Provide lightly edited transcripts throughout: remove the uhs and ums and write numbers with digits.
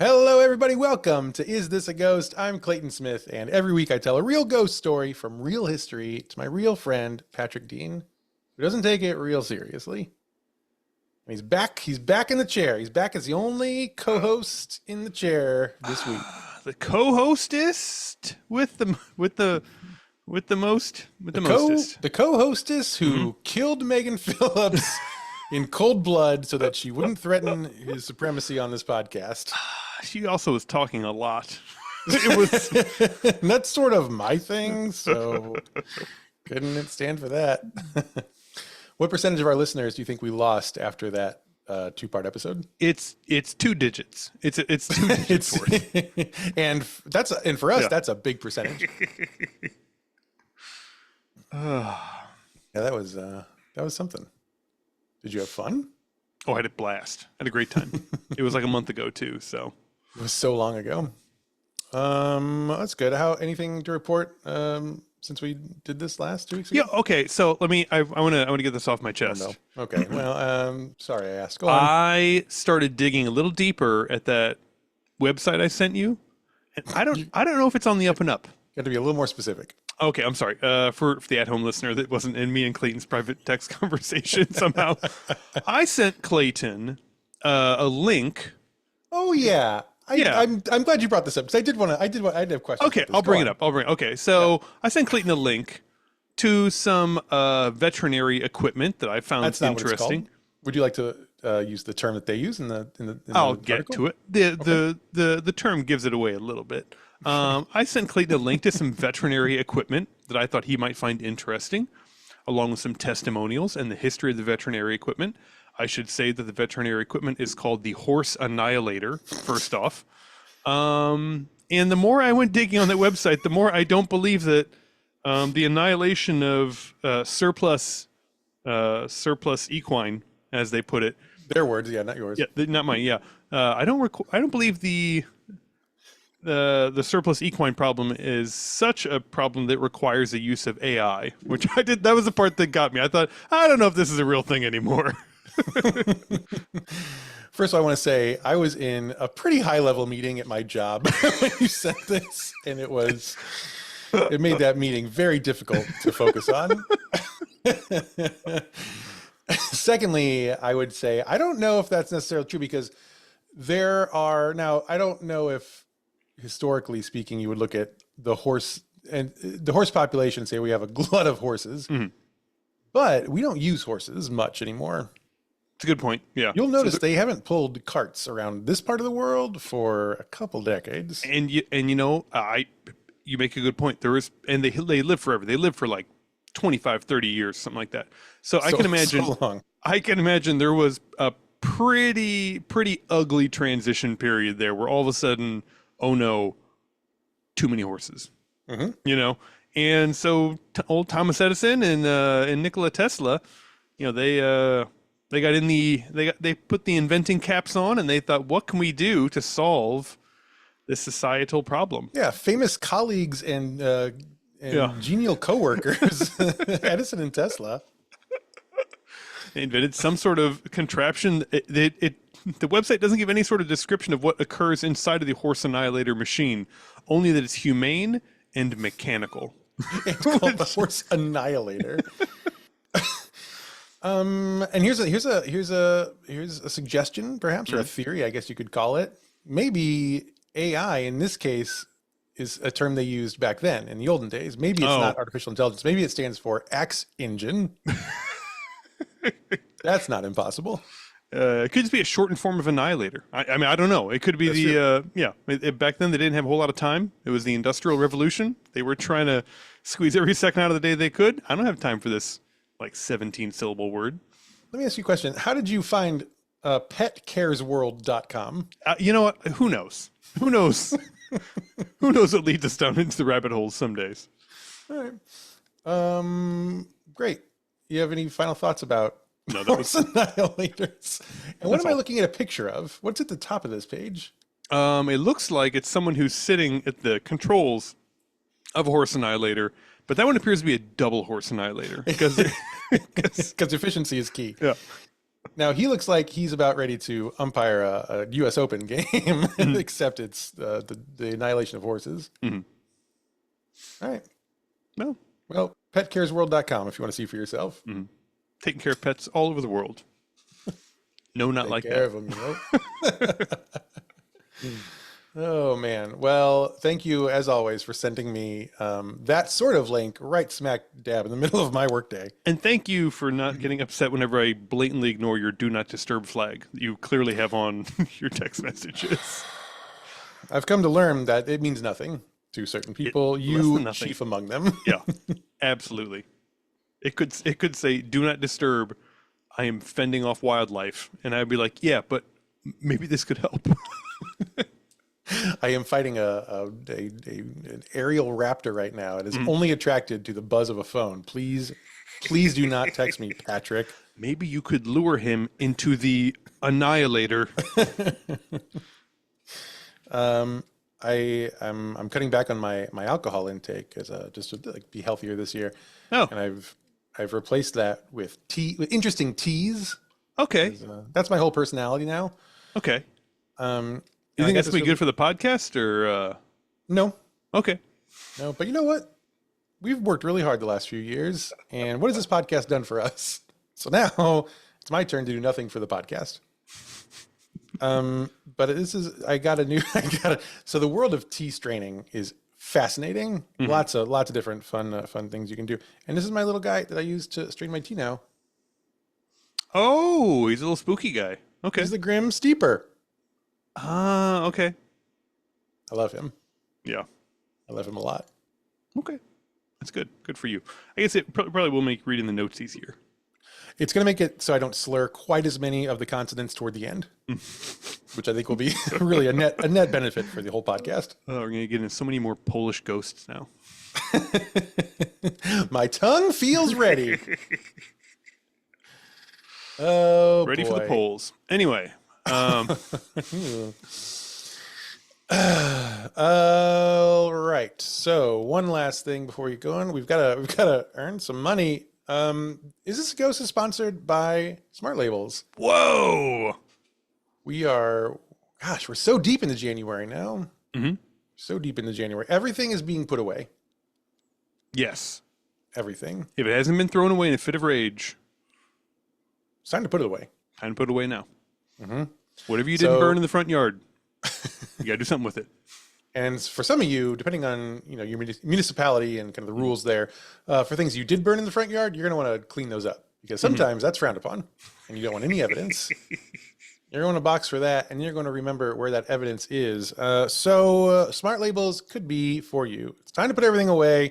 Hello, everybody. Welcome to Is This a Ghost? I'm Clayton Smith, and every week I tell a real ghost story from real history to my real friend, Patrick Dean, who doesn't take it real seriously. And he's back. He's back in the chair. He's back as the only co-host in the chair this week. The co-hostess with the mostest. The co-hostess who killed Megan Phillips in cold blood so that she wouldn't threaten his supremacy on this podcast. She also was talking a lot. It was that's sort of my thing, so couldn't it stand for that? What percentage of our listeners do you think we lost after that two-part episode? It's two digits. It's two digits worth. and for us, that's a big percentage. Yeah, that was something. Did you have fun? Oh, I had a blast. I had a great time. It was like a month ago too, so it was so long ago. That's good. Anything to report since we did this last 2 weeks ago? Yeah, okay. So I want to get this off my chest. Oh, no. Okay. Well, sorry I asked. Go on. I started digging a little deeper at that website I sent you. And I don't know if it's on the up and up. You have to be a little more specific. Okay, I'm sorry. For the at-home listener that wasn't in me and Clayton's private text conversation somehow, I sent Clayton a link. Oh yeah, I'm glad you brought this up because I did have questions. Okay, I'll bring it up. Okay, so I sent Clayton a link to some veterinary equipment that I found That's not interesting. What it's called. Would you like to use the term that they use in the I'll the get article? to it. The term gives it away a little bit. I sent Clayton a link to some veterinary equipment that I thought he might find interesting, along with some testimonials and the history of the veterinary equipment. I should say that the veterinary equipment is called the Horse Annihilator, first off. And the more I went digging on that website, the more I don't believe that the annihilation of surplus equine, as they put it. Their words, yeah, not yours. Yeah, not mine. Yeah, I don't believe the surplus equine problem is such a problem that requires the use of AI, which I did. That was the part that got me. I thought, I don't know if this is a real thing anymore. First of all, I want to say I was in a pretty high-level meeting at my job when you sent this, and it made that meeting very difficult to focus on. Secondly, I would say I don't know if that's necessarily true because I don't know if historically speaking you would look at the horse population and say we have a glut of horses, but we don't use horses much anymore. It's a good point. Yeah, you'll notice they haven't pulled carts around this part of the world for a couple decades. And you make a good point. They live forever. They live for like 25, 30 years, something like that. So I can imagine there was a pretty ugly transition period there where all of a sudden, oh no, too many horses, and so old Thomas Edison and Nikola Tesla, they got they put the inventing caps on and they thought, what can we do to solve this societal problem? Yeah, famous colleagues and genial coworkers, Edison and Tesla. They invented some sort of contraption. The website doesn't give any sort of description of what occurs inside of the Horse Annihilator machine, only that it's humane and mechanical. It's called the Horse Annihilator. And here's a suggestion, perhaps, or a theory, I guess you could call it. Maybe AI in this case is a term they used back then in the olden days. Maybe it's not artificial intelligence. Maybe it stands for X engine. That's not impossible. It could just be a shortened form of annihilator. I mean, I don't know. It could be back then they didn't have a whole lot of time. It was the Industrial Revolution. They were trying to squeeze every second out of the day they could. I don't have time for this like 17-syllable word. Let me ask you a question. How did you find petcaresworld.com? You know what? Who knows? Who knows? Who knows what leads us down into the rabbit holes some days. All right. Great. You have any final thoughts about Horse Annihilators? And what am I looking at a picture of? What's at the top of this page? It looks like it's someone who's sitting at the controls of a Horse Annihilator, but that one appears to be a double Horse Annihilator because efficiency is key. Yeah. Now he looks like he's about ready to umpire a U.S. Open game, except it's the annihilation of horses. Mm-hmm. All right. No. Well, petcaresworld.com if you want to see for yourself. Mm-hmm. Taking care of pets all over the world. No, not Take like care that. of them, you know? Oh, man. Well, thank you, as always, for sending me that sort of link right smack dab in the middle of my workday. And thank you for not getting upset whenever I blatantly ignore your do not disturb flag that you clearly have on your text messages. I've come to learn that it means nothing to certain people, you chief among them. Yeah, absolutely. It could say, do not disturb. I am fending off wildlife. And I'd be like, yeah, but maybe this could help. I am fighting an aerial raptor right now. It is only attracted to the buzz of a phone. Please do not text me, Patrick. Maybe you could lure him into the annihilator. I'm cutting back on my alcohol intake as just to like be healthier this year. Oh, and I've replaced that with with interesting teas. Okay, that's my whole personality now. Okay. You think that's gonna be good for the podcast, or no? Okay. No, but you know what? We've worked really hard the last few years, and what has this podcast done for us? So now it's my turn to do nothing for the podcast. But so the world of tea straining is fascinating. Mm-hmm. Lots of different fun things you can do. And this is my little guy that I use to strain my tea now. Oh, he's a little spooky guy. Okay. He's the Grim Steeper. Okay. I love him. Yeah. I love him a lot. Okay. That's good. Good for you. I guess it probably will make reading the notes easier. It's going to make it so I don't slur quite as many of the consonants toward the end, which I think will be really a net benefit for the whole podcast. Oh, we're going to get in so many more Polish ghosts now. My tongue feels ready. Oh, ready boy. for the polls. Anyway. All right. So one last thing before you go on, we've got to earn some money. Is This Ghost is sponsored by Smart Labels? Whoa! We're so deep into January now. Mm-hmm. So deep into January. Everything is being put away. Yes. Everything. If it hasn't been thrown away in a fit of rage, it's time to put it away. Time to put it away now. Mm-hmm. Whatever you didn't burn in the front yard, you got to do something with it. And for some of you, depending on your municipality and kind of the rules there, for things you did burn in the front yard, you're going to want to clean those up because sometimes that's frowned upon, and you don't want any evidence. You're going to box for that, and you're going to remember where that evidence is. So Smart Labels could be for you. It's time to put everything away.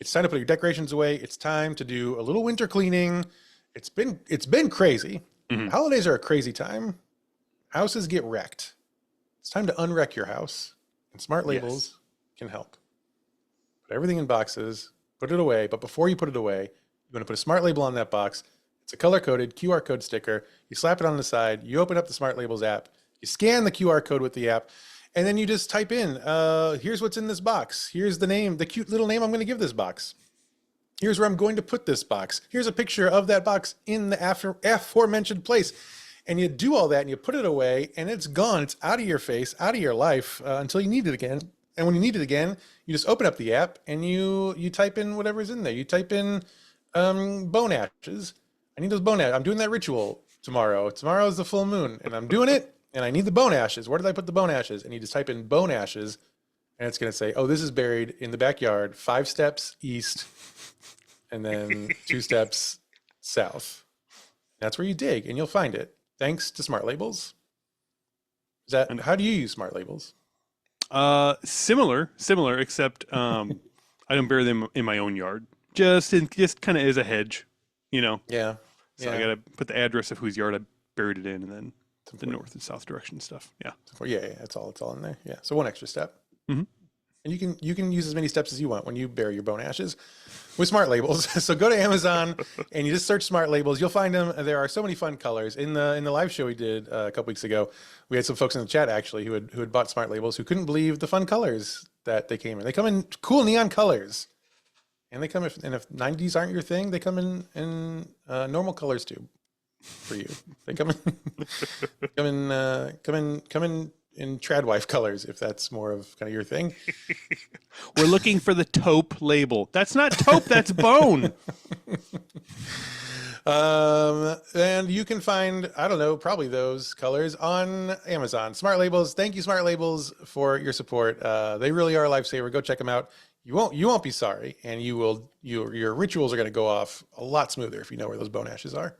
It's time to put your decorations away. It's time to do a little winter cleaning. It's been crazy. Mm-hmm. Holidays are a crazy time. Houses get wrecked. It's time to unwreck your house. And Smart Labels can help. Put everything in boxes, put it away. But before you put it away, you're going to put a Smart Label on that box. It's a color-coded QR code sticker. You slap it on the side. You open up the Smart Labels app. You scan the QR code with the app. And then you just type in, here's what's in this box. Here's the name, the cute little name I'm going to give this box. Here's where I'm going to put this box. Here's a picture of that box in the aforementioned place. And you do all that and you put it away and it's gone. It's out of your face, out of your life until you need it again. And when you need it again, you just open up the app and you type in whatever's in there. You type in bone ashes. I need those bone ashes. I'm doing that ritual tomorrow. Tomorrow is the full moon and I'm doing it and I need the bone ashes. Where did I put the bone ashes? And you just type in bone ashes and it's going to say, oh, this is buried in the backyard, 5 steps east and then 2 steps south. That's where you dig and you'll find it. Thanks to Smart Labels. How do you use Smart Labels? Similar, except I don't bury them in my own yard. Just kind of as a hedge, Yeah. So I got to put the address of whose yard I buried it in, and then the north and south direction stuff. Yeah. Yeah. It's all in there. Yeah. So one extra step. Mm-hmm. And you can use as many steps as you want when you bury your bone ashes with Smart Labels. So go to Amazon and you just search Smart Labels. You'll find them. There are so many fun colors. In the live show we did a couple weeks ago, we had some folks in the chat actually who had bought Smart Labels who couldn't believe the fun colors that they came in. They come in cool neon colors, and they come if 90s aren't your thing, they come in normal colors too. for you. They come in Tradwife colors, if that's more of kind of your thing. We're looking for the taupe label. That's not taupe, that's bone. And you can find, I don't know, probably those colors on Amazon. Smart Labels. Thank you, Smart Labels, for your support. They really are a lifesaver. Go check them out. You won't be sorry, and your rituals are going to go off a lot smoother if you know where those bone ashes are.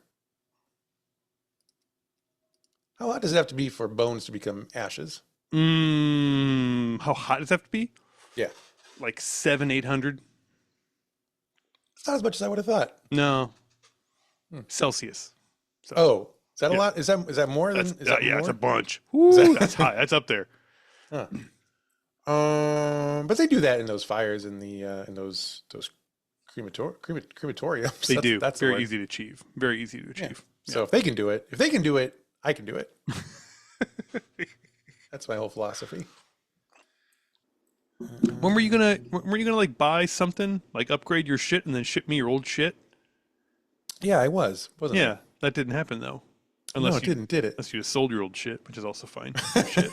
How hot does it have to be for bones to become ashes? How hot does it have to be? Yeah. Like 700-800? It's not as much as I would have thought. No. Celsius. So, oh, is that a lot? Is that more than? Yeah, it's a bunch. Ooh, that's high. That's up there. Huh. But they do that in those fires in those crematoriums. They do. That's very easy to achieve. Very easy to achieve. Yeah. So if they can do it, I can do it. That's my whole philosophy. When were you gonna like buy something, like upgrade your shit and then ship me your old shit? Yeah, I wasn't Yeah, I? that didn't happen though. No, it didn't, did it? Unless you just sold your old shit, which is also fine. Shit.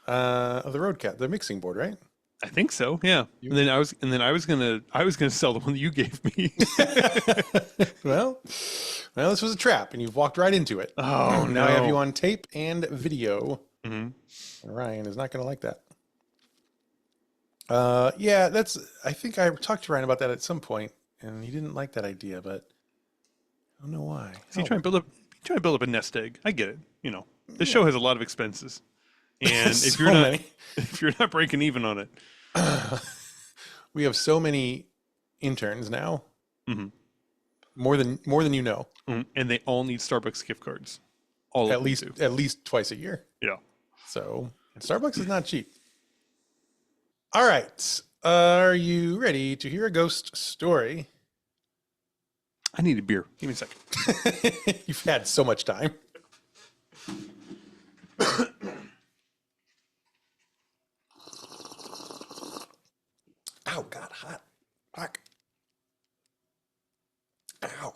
The road cat, the mixing board, right? I think so. Yeah. And then I was gonna sell the one that you gave me. well, this was a trap, and you've walked right into it. Oh, now I have you on tape and video. Mm-hmm. Ryan is not going to like that. Yeah, I think I talked to Ryan about that at some point, and he didn't like that idea, but I don't know why. So you try and build up a nest egg. I get it. You know, this show has a lot of expenses, and if you're not breaking even on it, we have so many interns now. Mm-hmm. More than you know. Mm-hmm. And they all need Starbucks gift cards. At least twice a year. Yeah. So Starbucks is not cheap. All right. Are you ready to hear a ghost story? I need a beer. Give me a second. You've had so much time. Ow, God, hot. Fuck. Ow.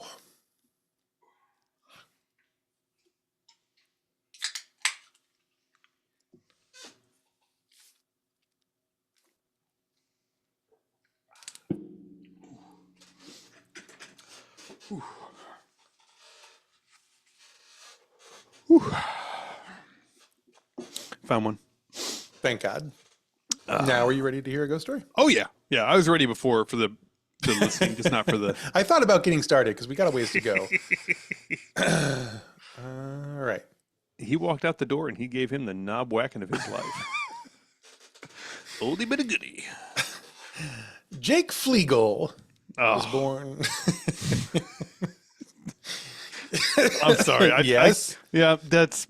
Found one. Thank God. Now, are you ready to hear a ghost story? Oh yeah, yeah. I was ready before for the listening, just not for the. I thought about getting started because we got a ways to go. All right. He walked out the door and he gave him the knob whacking of his life. Oldie but a goodie. Jake Fleagle was born. I'm sorry. Yes. Yeah, that's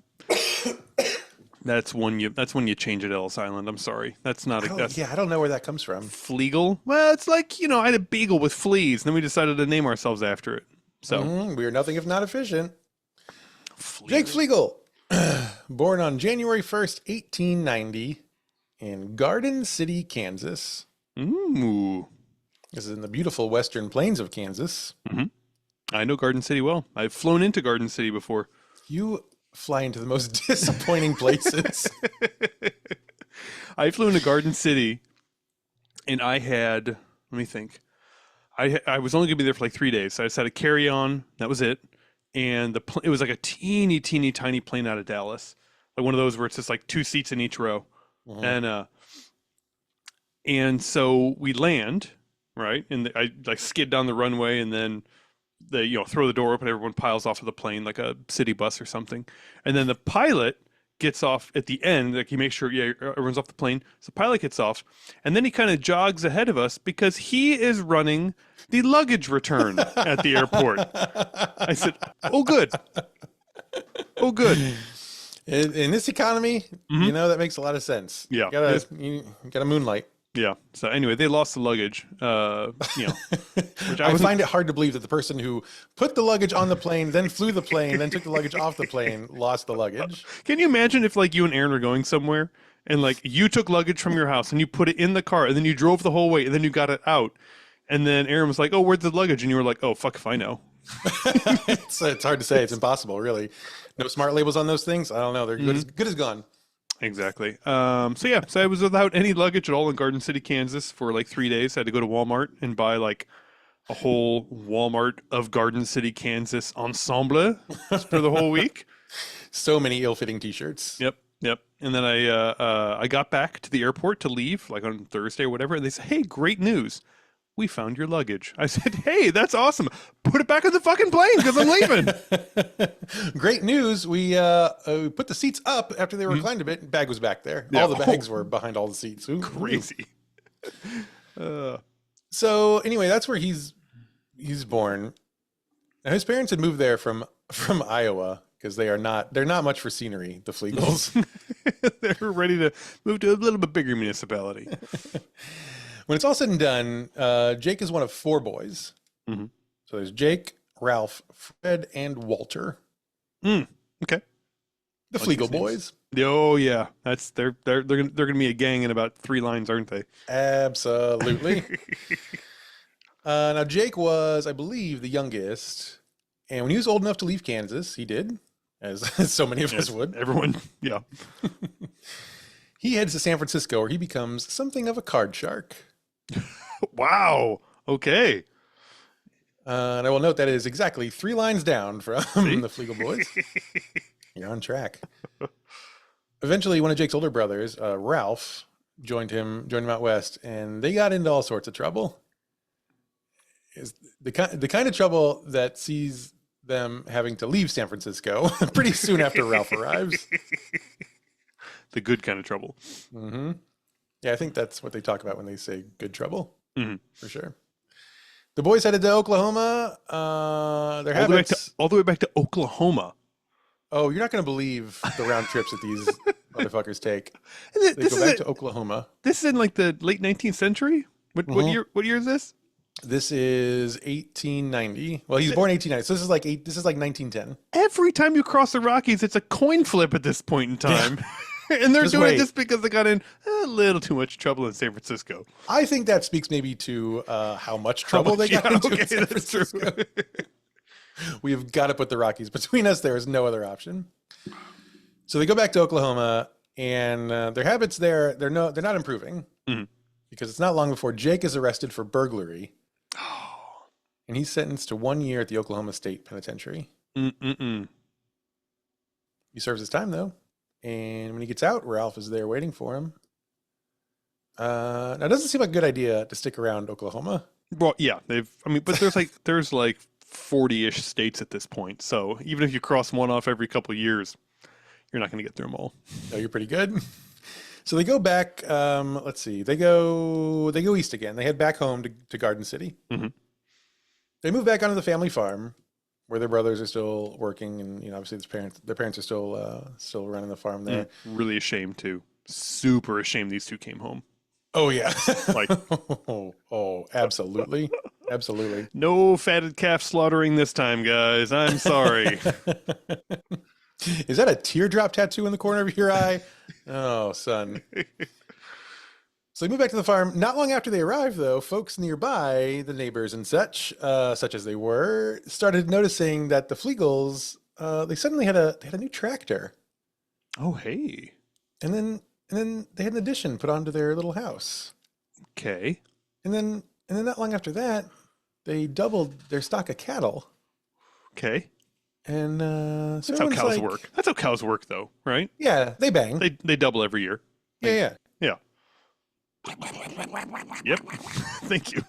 when you change it to Ellis Island. I'm sorry. That's not. I don't know where that comes from. Fleagle. Well, it's like I had a beagle with fleas, and then we decided to name ourselves after it. So we are nothing if not efficient. Fleagle. Jake Fleagle, born on January 1st, 1890, in Garden City, Kansas. Ooh. This is in the beautiful western plains of Kansas. Mm-hmm. I know Garden City well. I've flown into Garden City before. You fly into the most disappointing places. I flew into Garden City, and I had, let me think. I was only going to be there for like 3 days. So I just had a carry-on. That was it. And it was like a teeny tiny plane out of Dallas. Like one of those where it's just like 2 seats in each row. Mm-hmm. And so we land, right? And I like skid down the runway, and then they throw the door open, everyone piles off of the plane like a city bus or something. And then the pilot gets off at the end, like he makes sure everyone's off the plane. So the pilot gets off, and then he kind of jogs ahead of us because he is running the luggage return at the airport. I said, "Oh good. Oh good." In this economy, mm-hmm. That makes a lot of sense. Yeah. You gotta moonlight. Yeah. So anyway, they lost the luggage. Which I find it hard to believe that the person who put the luggage on the plane, then flew the plane, then took the luggage off the plane, lost the luggage. Can you imagine if like you and Aaron were going somewhere and like you took luggage from your house and you put it in the car and then you drove the whole way and then you got it out, and then Aaron was like, "Oh, where's the luggage?" And you were like, "Oh, fuck if I know." It's hard to say. It's impossible, really. No smart labels on those things. I don't know. They're good as gone. Exactly. So I was without any luggage at all in Garden City, Kansas for like 3 days. I had to go to Walmart and buy like a whole Walmart of Garden City, Kansas ensemble for the whole week. So many ill-fitting t-shirts. Yep. And then I got back to the airport to leave like on Thursday or whatever. And they said, "Hey, great news. We found your luggage." I said, "Hey, that's awesome. Put it back on the fucking plane because I'm leaving." Great news. We put the seats up after they reclined a bit. Bag was back there. Yeah. All the bags were behind all the seats. Ooh, crazy. So anyway, that's where he's born. Now his parents had moved there from Iowa because they're not much for scenery, the Fleagles. They're ready to move to a little bit bigger municipality. When it's all said and done, Jake is one of 4 boys. Mm-hmm. So there's Jake, Ralph, Fred, and Walter. Okay. The Fleagle boys. Oh yeah, they're gonna be a gang in about 3 lines, aren't they? Absolutely. Now Jake was, I believe, the youngest, and when he was old enough to leave Kansas, he did, as so many of us would. Everyone, yeah. He heads to San Francisco, where he becomes something of a card shark. Wow. Okay. And I will note that it is exactly 3 lines down from the Fleagle boys. You're on track. Eventually, one of Jake's older brothers, Ralph, joined him out west, and they got into all sorts of trouble. Is the kind of trouble that sees them having to leave San Francisco pretty soon after Ralph arrives. The good kind of trouble. Mm-hmm. Yeah, I think that's what they talk about when they say good trouble. Mm-hmm. For sure. The boys headed to Oklahoma. Their habits all the way back to Oklahoma. Oh, you're not going to believe the round trips that these motherfuckers take. They go back to Oklahoma. This is in like the late 19th century. What year is this? This is 1890. Well, he's born 1890, so this is like 1910. Every time you cross the Rockies, it's a coin flip at this point in time. Yeah. And they're doing it just because they got in a little too much trouble in San Francisco. I think that speaks maybe to how much trouble they got into in San Francisco. We've got to put the Rockies between us. There is no other option. So they go back to Oklahoma, and their habits there, they're not improving. Mm-hmm. Because it's not long before Jake is arrested for burglary. And he's sentenced to 1 year at the Oklahoma State Penitentiary. He serves his time, though. And when he gets out, Ralph is there waiting for him. Now, it doesn't seem like a good idea to stick around Oklahoma. Well, yeah. But there's like 40-ish states at this point. So even if you cross one off every couple of years, you're not going to get through them all. No, you're pretty good. So they go back, let's see, they go east again. They head back home to Garden City. Mm-hmm. They move back onto the family farm where their brothers are still working. And, obviously their parents are still running the farm there. Really ashamed too. Super ashamed these two came home. Oh yeah. Like, oh, absolutely. Absolutely. No fatted calf slaughtering this time, guys. I'm sorry. Is that a teardrop tattoo in the corner of your eye? Oh, son. So they move back to the farm. Not long after they arrive, though, folks nearby, the neighbors and such as they were, started noticing that the Fleagles, they suddenly had a new tractor. Oh, hey. And then they had an addition put onto their little house. Okay. And then not long after that, they doubled their stock of cattle. Okay. And that's how cows work. That's how cows work, though, right? Yeah, they bang. They double every year. Yeah. Yep. Thank you.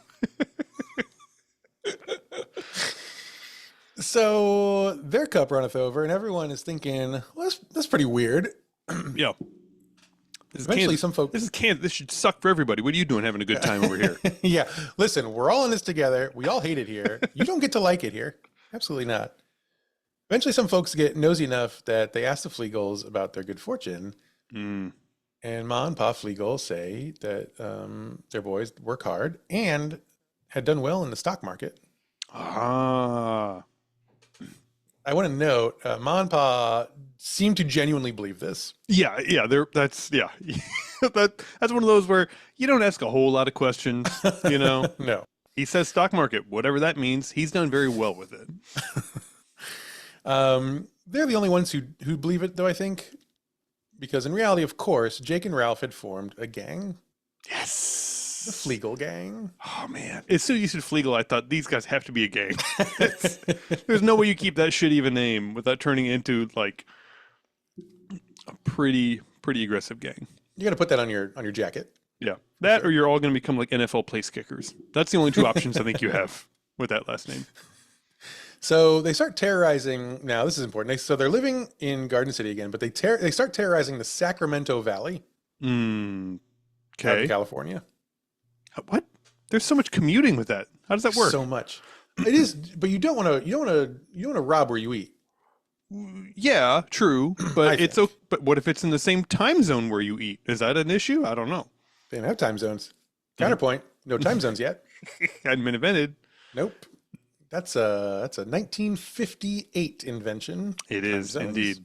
So their cup runneth over, and everyone is thinking, well, that's pretty weird. Yeah. Eventually, some folks. This is Kansas. This should suck for everybody. What are you doing having a good time over here? Yeah. Listen, we're all in this together. We all hate it here. You don't get to like it here. Absolutely not. Eventually, some folks get nosy enough that they ask the Fleagles about their good fortune. And Ma and Pa Fleagle say that their boys work hard and had done well in the stock market. Ah. I want to note, Ma and Pa seem to genuinely believe this. Yeah. That's one of those where you don't ask a whole lot of questions, No. He says stock market, whatever that means. He's done very well with it. They're the only ones who believe it, though, I think. Because in reality, of course, Jake and Ralph had formed a gang. Yes. The Fleagle gang. Oh, man. As soon as you said Fleagle, I thought these guys have to be a gang. There's no way you keep that shitty of a name without turning it into, like, a pretty aggressive gang. You got to put that on your jacket. Yeah. That, or you're all going to become, like, NFL place kickers. That's the only two options I think you have with that last name. So they start terrorizing. Now, this is important. So they're living in Garden City again, but they start terrorizing the Sacramento Valley. Okay. California. What? There's so much commuting with that. How does that work? So much. It is, but you don't want to rob where you eat. Yeah, true. But but what if it's in the same time zone where you eat? Is that an issue? I don't know. They don't have time zones. Counterpoint. No time zones yet. Hadn't been invented. Nope. That's a 1958 invention. It is indeed.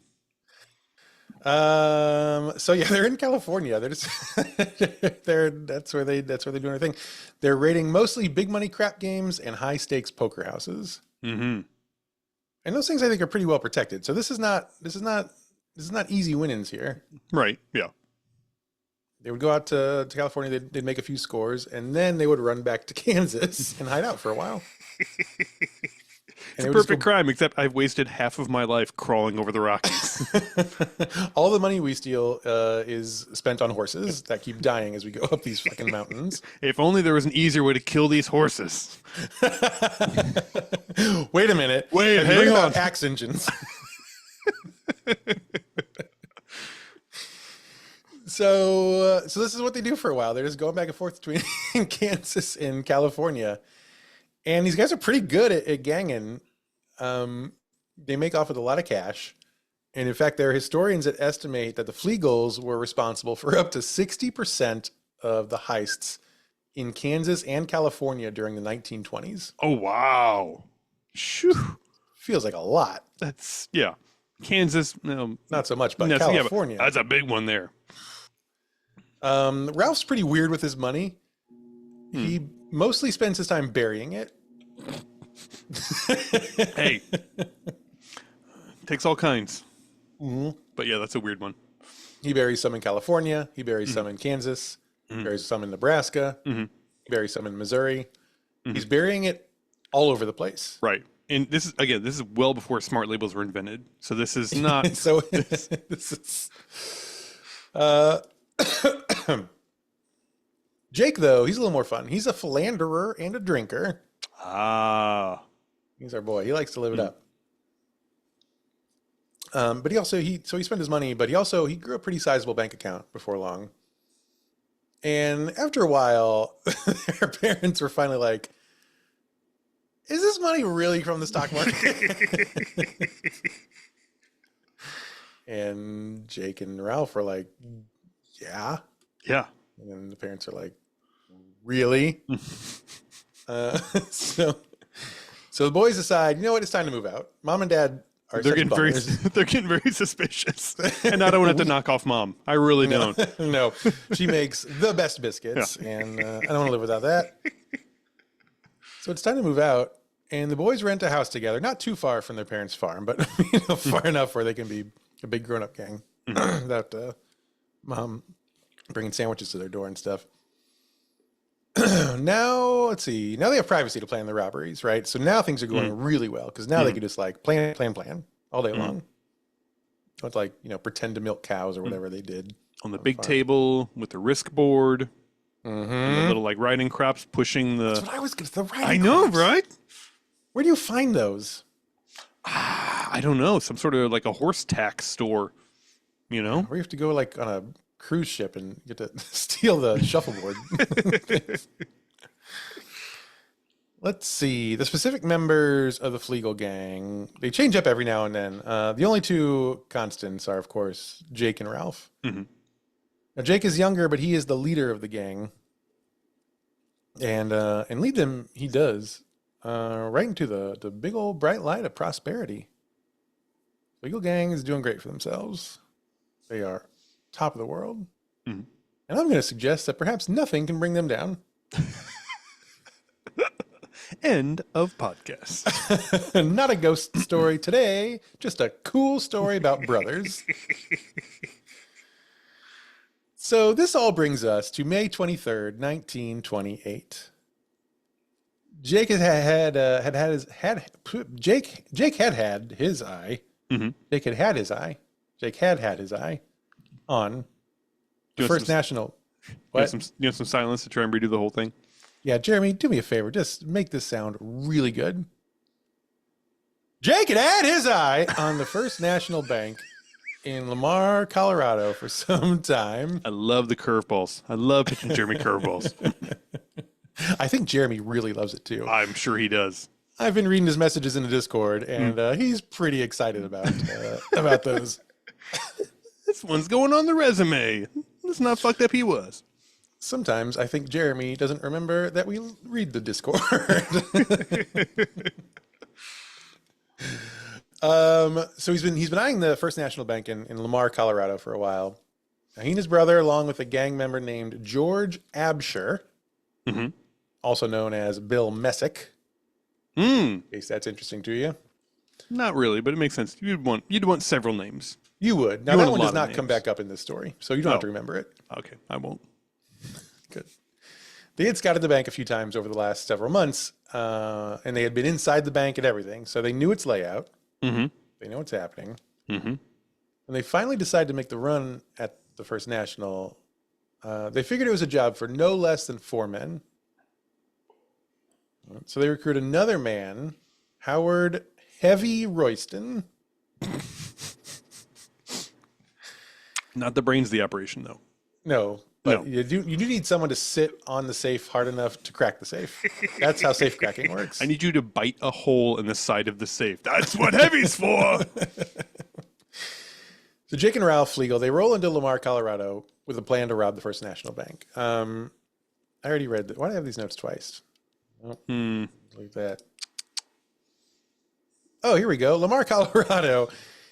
So yeah, they're in California. They're just that's where they're doing their thing. They're raiding mostly big money crap games and high stakes poker houses. Mm-hmm. And those things I think are pretty well protected. So this is not easy win-ins here. Right. Yeah. They would go out to California, they'd make a few scores, and then they would run back to Kansas and hide out for a while. It's a perfect crime, except I've wasted half of my life crawling over the Rockies. All the money we steal is spent on horses that keep dying as we go up these fucking mountains. If only there was an easier way to kill these horses. Wait a minute. Hang on. Axe engines. So this is what they do for a while. They're just going back and forth between Kansas and California. And these guys are pretty good at ganging. They make off with a lot of cash. And in fact, there are historians that estimate that the Fleagles were responsible for up to 60% of the heists in Kansas and California during the 1920s. Oh, wow. Shoo. Feels like a lot. That's, yeah. Kansas, no. Not so much, but California. Yeah, that's a big one there. Ralph's pretty weird with his money. He mostly spends his time burying it. Hey, takes all kinds. Mm-hmm. But yeah, that's a weird one. He buries some in California. He buries some in Kansas. He buries some in Nebraska. He buries some in Missouri. He's burying it all over the place. Right. And this is well before smart labels were invented. So this is not. So this is. Jake, though, he's a little more fun. He's a philanderer and a drinker. Ah. He's our boy. He likes to live it up. But he spent his money, but he grew a pretty sizable bank account before long. And after a while, their parents were finally like, is this money really from the stock market? And Jake and Ralph were like, yeah. Yeah. And then the parents are like, really? So the boys decide, you know what, it's time to move out. Mom and Dad are they're getting very suspicious. And I don't have to knock off Mom. I really don't. No, she makes the best biscuits, and I don't want to live without that. So it's time to move out, and the boys rent a house together, not too far from their parents' farm, but far enough where they can be a big grown-up gang without Mom bringing sandwiches to their door and stuff. Now, let's see. Now they have privacy to plan the robberies, right? So now things are going really well because now they can just like plan all day long. Don't like, pretend to milk cows or whatever they did. On the big table with the risk board. And the little like riding crops pushing the. That's what I was going to. The riding I know, crops. right? Where do you find those? I don't know. Some sort of like a horse tack store, Where you have to go like on a cruise ship and get to steal the shuffleboard. Let's see. The specific members of the Fleagle gang, they change up every now and then. The only two constants are, of course, Jake and Ralph. Now, Jake is younger, but he is the leader of the gang. And lead them, he does, right into the big old bright light of prosperity. Fleagle gang is doing great for themselves. They are top of the world. And I'm going to suggest that perhaps nothing can bring them down. End of podcast. Not a ghost story today, just a cool story about brothers. So this all brings us to May 23rd, 1928. Jake had had his eye. Mm-hmm. Jake had his eye on the first national. What? You want some silence to try and redo the whole thing? Yeah, Jeremy, do me a favor. Just make this sound really good. Jake had his eye on the First National Bank in Lamar, Colorado for some time. I love the curveballs. I love pitching Jeremy curveballs. I think Jeremy really loves it too. I'm sure he does. I've been reading his messages in the Discord, and he's pretty excited about those. This one's going on the resume. That's not fucked up he was. Sometimes I think Jeremy doesn't remember that we read the Discord. So he's been eyeing the First National Bank in Lamar, Colorado for a while. Now, he and his brother, along with a gang member named George Absher, also known as Bill Messick. In case that's interesting to you. Not really, but it makes sense. You'd want several names. You would. Now that one does not come back up in this story, so you don't have to remember it. Okay, I won't. Good. They had scouted the bank a few times over the last several months, and they had been inside the bank and everything, so they knew its layout. Mm-hmm. They know what's happening. Mm-hmm. When they finally decided to make the run at the First National, they figured it was a job for no less than 4 men. So they recruit another man, Howard Heavy Royston. Not the brains of the operation, though. No, but you do need someone to sit on the safe hard enough to crack the safe. That's how safe cracking works. I need you to bite a hole in the side of the safe. That's what Heavy's for. So Jake and Ralph Fleagle, they roll into Lamar, Colorado with a plan to rob the First National Bank. I already read that. Why do I have these notes twice? Oh, leave that. Oh, here we go. Lamar, Colorado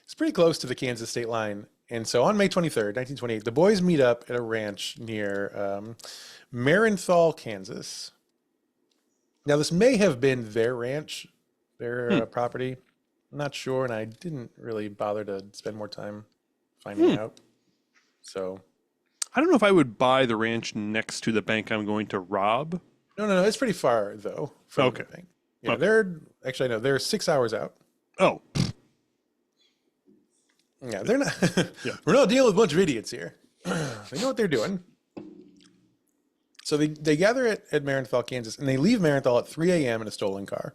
is pretty close to the Kansas state line. And so on May 23rd, 1928, the boys meet up at a ranch near Marenthal, Kansas. Now, this may have been their ranch, their property. I'm not sure, and I didn't really bother to spend more time finding out. So I don't know if I would buy the ranch next to the bank I'm going to rob. No. It's pretty far, though, from the bank. Yeah, they're 6 hours out. Oh. Yeah, they're not. We're not dealing with a bunch of idiots here. They know what they're doing. So they gather at Marenthal, Kansas, and they leave Marenthal at 3 a.m. in a stolen car.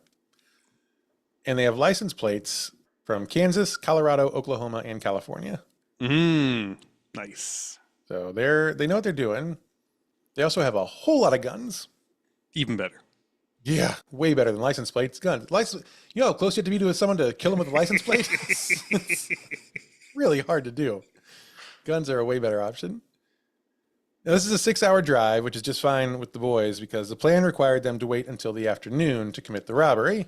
And they have license plates from Kansas, Colorado, Oklahoma, and California. Nice. So they know what they're doing. They also have a whole lot of guns. Even better. Yeah, way better than license plates. Guns. You know how close you have to be to someone to kill them with a license plate? It's really hard to do. Guns are a way better option. Now, this is a 6-hour drive, which is just fine with the boys because the plan required them to wait until the afternoon to commit the robbery.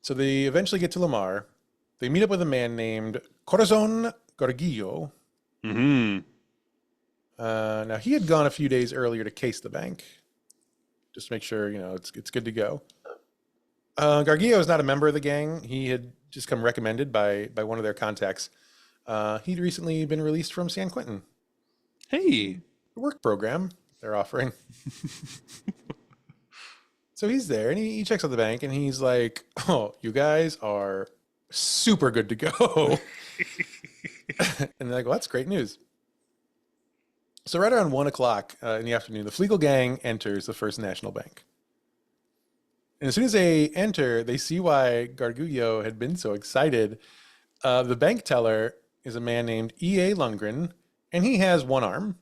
So they eventually get to Lamar. They meet up with a man named Corazon Gargillo. Now, he had gone a few days earlier to case the bank. Just to make sure, it's good to go. Gargillo is not a member of the gang. He had just come recommended by one of their contacts. He'd recently been released from San Quentin. Hey. The work program they're offering. So he's there, and he checks out the bank, and he's like, oh, you guys are super good to go. And they're like, well, that's great news. So right around 1 o'clock in the afternoon, the Fleagle gang enters the First National Bank. And as soon as they enter, they see why Gargullo had been so excited. The bank teller is a man named E.A. Lundgren, and he has one arm.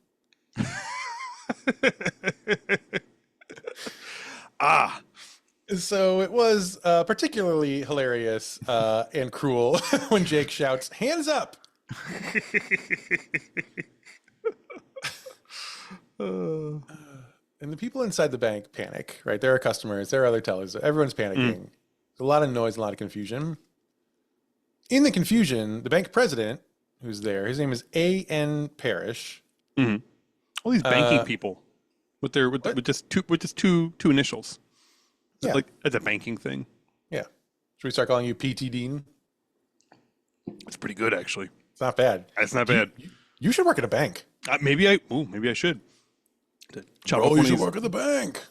So it was particularly hilarious and cruel when Jake shouts, "Hands up!" And the people inside the bank panic, right? There are customers, there are other tellers, everyone's panicking. There's a lot of noise, a lot of confusion. In the confusion, the bank president, who's there, his name is A.N. Parrish. All these banking people with just two initials. Yeah. Like it's a banking thing. Yeah. Should we start calling you PT Dean? It's pretty good, actually. It's not bad. It's not bad. You should work at a bank. Maybe I should. To chop you should work at the bank.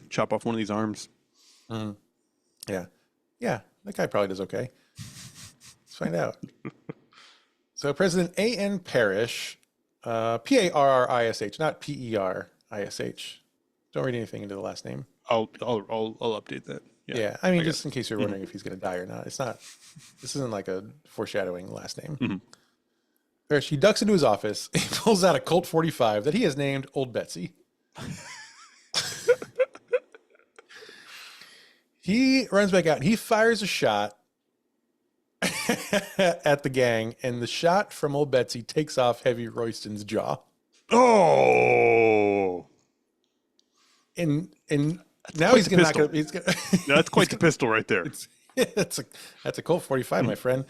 Chop off one of these arms. Yeah. Yeah. That guy probably does okay. Let's find out. So President A.N. Parrish, Parrish, not Perish. Don't read anything into the last name. I'll update that. Yeah. I mean, just in case you're wondering if he's going to die or not. It's not, this isn't like a foreshadowing last name. Parrish, he ducks into his office. He pulls out a Colt 45 that he has named Old Betsy. He runs back out. He fires a shot at the gang, and the shot from Old Betsy takes off Heavy Royston's jaw. Oh! And now he's gonna. That's quite the pistol right there. That's a Colt 45, my friend.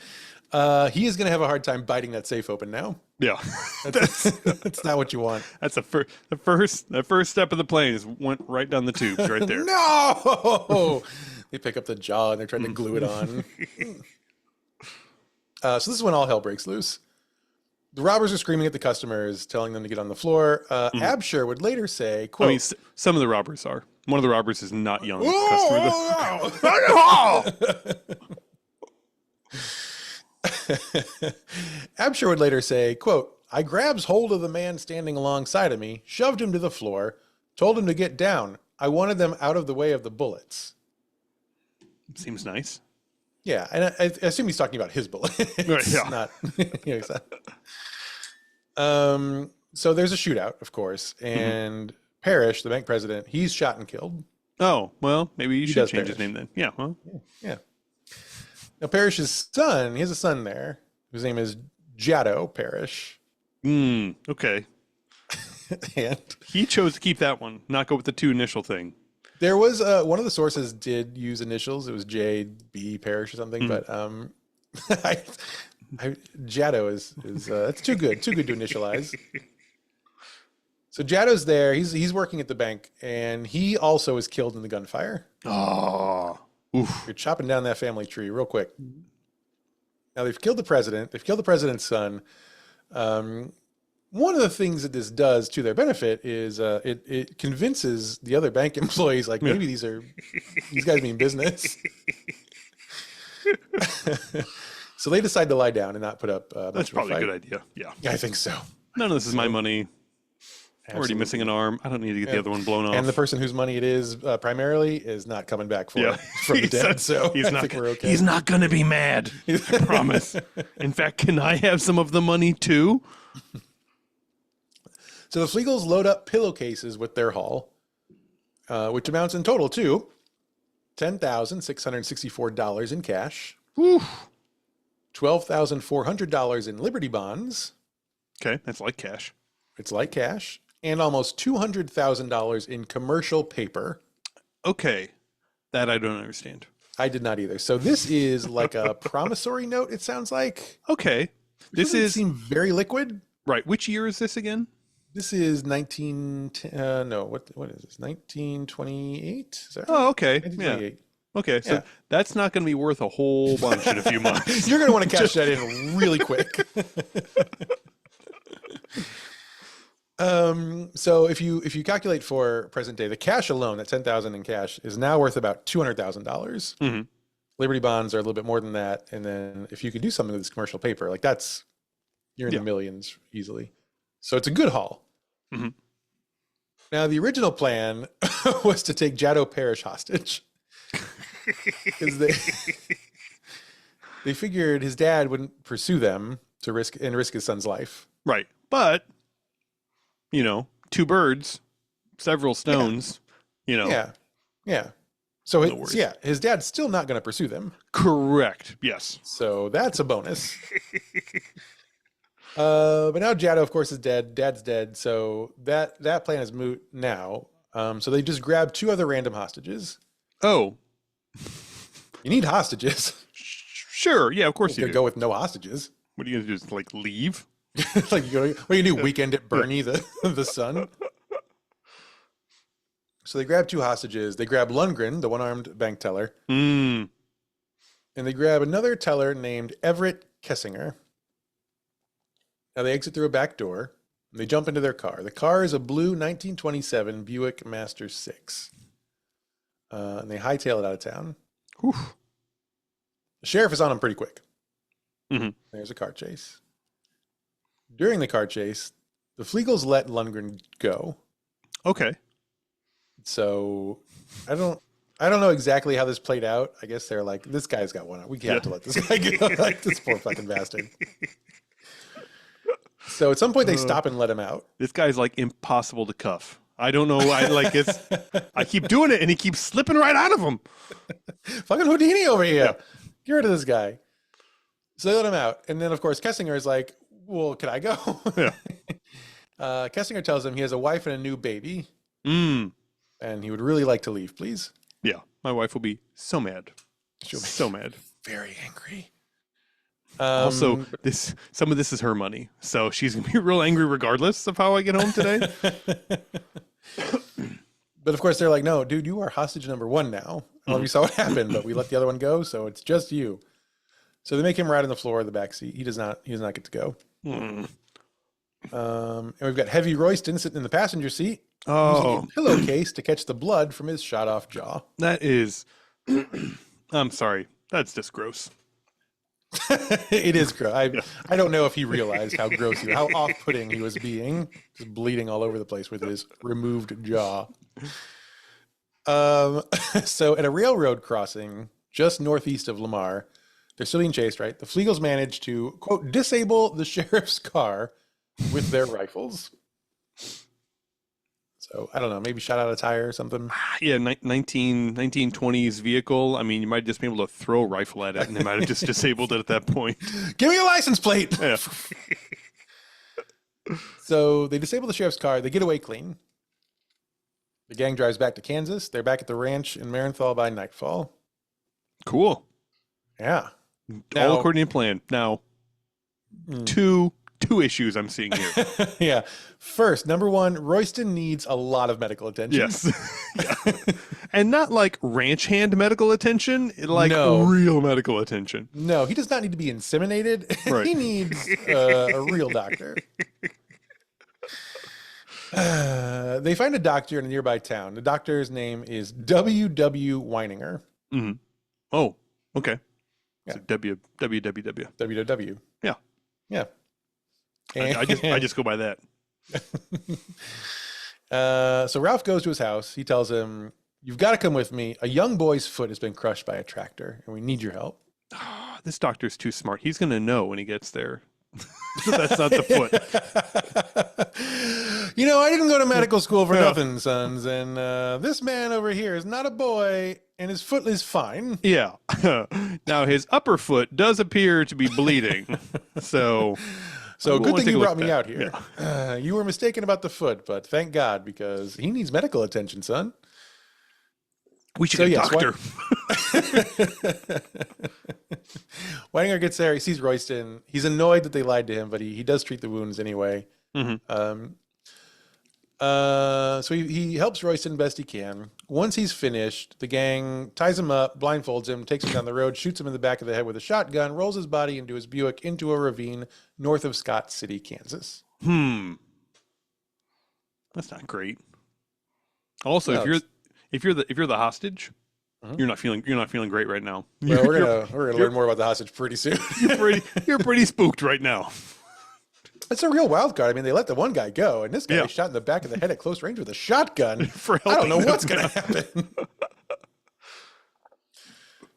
He is gonna have a hard time biting that safe open now. Yeah, that's not what you want. That's the first step of the plane is went right down the tubes right there. No, they pick up the jaw and they're trying to glue it on. So this is when all hell breaks loose. The robbers are screaming at the customers, telling them to get on the floor. Absher would later say, quote, I mean, some of the robbers are. One of the robbers is not yelling at the customer. Absher would later say, quote, I grabs hold of the man standing alongside of me, shoved him to the floor, told him to get down. I wanted them out of the way of the bullets. Seems nice. Yeah, and I assume he's talking about his bullet. Right, yeah. Not, so there's a shootout, of course, and Parrish, the bank president, he's shot and killed. Oh, well, maybe you should change his name then. Yeah, well. Yeah. Now, Parrish's son, he has a son there, whose name is Jaddo Parrish. Okay. And he chose to keep that one, not go with the two initial thing. There was one of the sources did use initials. It was J.B. Parrish or something, but Jaddo is that's too good to initialize. So Jaddo's there. He's working at the bank, and he also is killed in the gunfire. Oh, oof. You're chopping down that family tree real quick. Now they've killed the president. They've killed the president's son. One of the things that this does to their benefit is it convinces the other bank employees, like, maybe these guys mean business. So they decide to lie down and not put up much That's of a probably fight. a good idea. Yeah. Yeah, I think so. None of this is my money. I'm already missing an arm. I don't need to get the other one blown off. And the person whose money it is primarily is not coming back from the dead. So I think we're okay. He's not going to be mad. I promise. In fact, can I have some of the money too? So the Fleagles load up pillowcases with their haul, which amounts in total to $10,664 in cash, $12,400 in Liberty bonds. Okay, that's like cash. It's like cash, and almost $200,000 in commercial paper. Okay, that I don't understand. I did not either. So this is like a promissory note, it sounds like. Okay. This seem very liquid. Right. Which year is this again? This is 1928? Is that right? Oh, okay. 1928. Yeah. Okay, so that's not going to be worth a whole bunch in a few months. You're going to want to cash that in really quick. So if you calculate for present day, the cash alone, that $10,000 in cash, is now worth about $200,000. Liberty bonds are a little bit more than that, and then if you could do something with this commercial paper, like you're in the millions easily. So it's a good haul. Now the original plan was to take Jaddo Parrish hostage because they figured his dad wouldn't pursue them to risk his son's life. Right, but two birds, several stones. Yeah. So his dad's still not going to pursue them. Correct. Yes. So that's a bonus. But now Jaddo, of course, is dead. Dad's dead. So that plan is moot now. So they just grabbed two other random hostages. Oh. You need hostages. Sure. Yeah, of course you could go with no hostages. What are you going to do? Just like leave? What do you do? Weekend at Bernie, the son? So they grab 2 hostages. They grab Lundgren, the one-armed bank teller. Mm. And they grab another teller named Everett Kessinger. Now they exit through a back door. And they jump into their car. The car is a blue 1927 Buick Master 6. And they hightail it out of town. Whew. The sheriff is on them pretty quick. Mm-hmm. There's a car chase. During the car chase, the Fleagles let Lundgren go. Okay. So I don't know exactly how this played out. I guess they're like, this guy's got one. We have to let this guy go. Like, this poor fucking bastard. So at some point they stop and let him out. This guy's like impossible to cuff. I don't know. I keep doing it and he keeps slipping right out of him. Fucking Houdini over here. Yeah. Get rid of this guy. So they let him out. And then of course Kessinger is like, well, can I go? Yeah. Kessinger tells him he has a wife and a new baby. Mm. And he would really like to leave, please. Yeah. My wife will be so mad. She'll be so mad. Very angry. Also, some of this is her money, so she's gonna be real angry regardless of how I get home today. But of course, they're like, "No, dude, you are hostage number 1 now. I don't know if you saw what happened, but we let the other one go, so it's just you." So they make him ride on the floor of the back seat. He does not get to go. Mm. And we've got Heavy Royston sitting in the passenger seat, Oh, using a pillowcase to catch the blood from his shot off jaw. that is. I'm sorry. That's just gross. It is gross. I don't know if he realized how gross how off-putting he was being, just bleeding all over the place with his removed jaw. So at a railroad crossing just northeast of Lamar, they're still being chased, right? The Fleagles manage to, quote, disable the sheriff's car with their rifles. So I don't know, maybe shot out a tire or something. Yeah, 1920s vehicle. I mean, you might just be able to throw a rifle at it, and they might have just disabled it at that point. Give me a license plate. Yeah. So they disable the sheriff's car. They get away clean. The gang drives back to Kansas. They're back at the ranch in Marenthal by nightfall. Cool. Yeah. All according to plan. Now, two issues I'm seeing here. Yeah. First, number 1, Royston needs a lot of medical attention. Yes. Yeah. And not like ranch hand medical attention, like No. real medical attention. No, he does not need to be inseminated. Right. He needs a real doctor. They find a doctor in a nearby town. The doctor's name is W.W. Weininger. Mm-hmm. Oh, okay. Yeah. So WWW. WW. Yeah. Yeah. I just go by that. So Ralph goes to his house. He tells him, "You've got to come with me. A young boy's foot has been crushed by a tractor, and we need your help." This doctor's too smart. He's going to know when he gets there. That's not the foot. You know, I didn't go to medical school for nothing, sons. And this man over here is not a boy, and his foot is fine. Yeah. Now, his upper foot does appear to be bleeding. So good thing you brought me out here. Yeah. You were mistaken about the foot, but thank God, because he needs medical attention, son. We should get a doctor. Weininger gets there. He sees Royston. He's annoyed that they lied to him, but he does treat the wounds anyway. Mm-hmm. So he helps Royston best he can. Once he's finished, the gang ties him up, blindfolds him, takes him down the road, shoots him in the back of the head with a shotgun, rolls his body into his Buick into a ravine north of Scott City, Kansas. That's not great. Also, No, if you're the hostage, you're not feeling great right now. Well, we're gonna learn more about the hostage pretty soon. You're pretty spooked right now. It's a real wild card. I mean, they let the one guy go, and this guy is shot in the back of the head at close range with a shotgun. I don't know what's going to happen.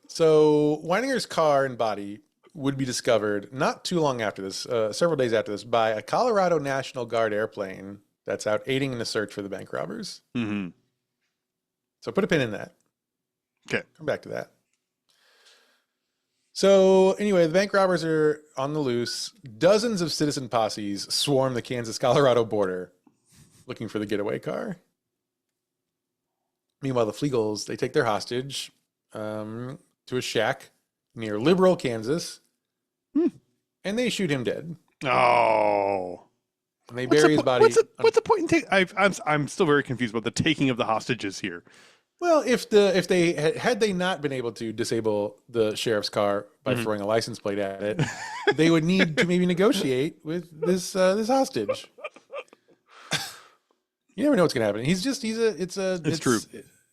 So Weininger's car and body would be discovered not too long after this, several days after this, by a Colorado National Guard airplane that's out aiding in the search for the bank robbers. Mm-hmm. So put a pin in that. Okay. Come back to that. So anyway, the bank robbers are on the loose. Dozens of citizen posses swarm the Kansas-Colorado border looking for the getaway car. Meanwhile, the Fleagles, they take their hostage to a shack near Liberal, Kansas, and they shoot him dead. Oh. And they bury his body. What's the point point in I'm still very confused about the taking of the hostages here. Well, if they had they not been able to disable the sheriff's car by throwing a license plate at it, they would need to maybe negotiate with this hostage. You never know what's going to happen. It's true.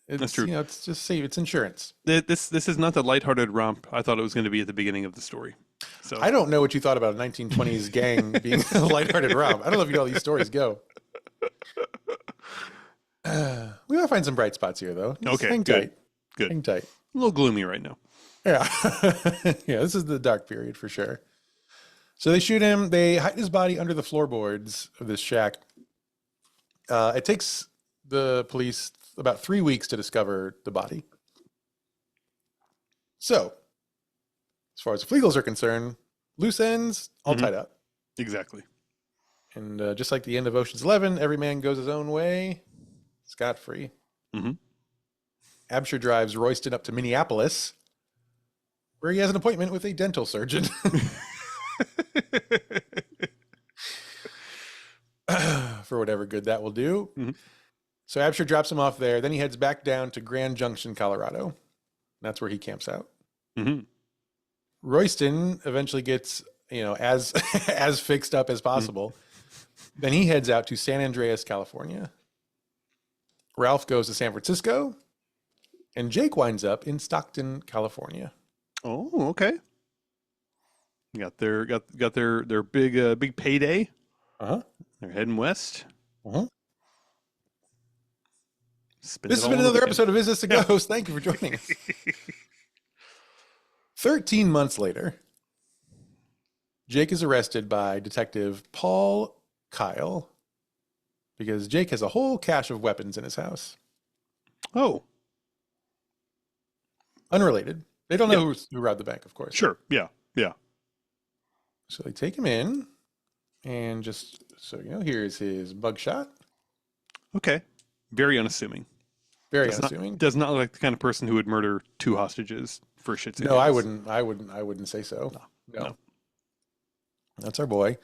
That's true. It's just safe. It's insurance. This is not the lighthearted romp I thought it was going to be at the beginning of the story. So I don't know what you thought about a 1920s gang being a lighthearted romp. I don't know if you know how these stories go. We might find some bright spots here, though. Just okay, hang good. tight. Good. Hang tight. A little gloomy right now. Yeah. Yeah, this is the dark period for sure. So they shoot him. They hide his body under the floorboards of this shack. It takes the police about 3 weeks to discover the body. So, as far as the Fleagles are concerned, loose ends all tied up. Exactly. And just like the end of Ocean's 11, every man goes his own way, scot-free. Absher drives Royston up to Minneapolis, where he has an appointment with a dental surgeon. For whatever good that will do. So Absher drops him off there. Then he heads back down to Grand Junction, Colorado. That's where he camps out. Royston eventually gets, as as fixed up as possible. Then he heads out to San Andreas, California. Ralph goes to San Francisco, and Jake winds up in Stockton, California. Oh, okay. Got their big payday. They're heading west. This has been another episode of Is This a Ghost? Thank you for joining us. 13 months later, Jake is arrested by Detective Paul Kyle because Jake has a whole cache of weapons in his house. Oh. Unrelated. They don't know who robbed the bank, of course. Sure. Yeah. So they take him in, and just so you know, here's his mugshot. Okay. Very unassuming. Very unassuming. Does not look like the kind of person who would murder 2 hostages for shits and No, I wouldn't say so. No. That's our boy.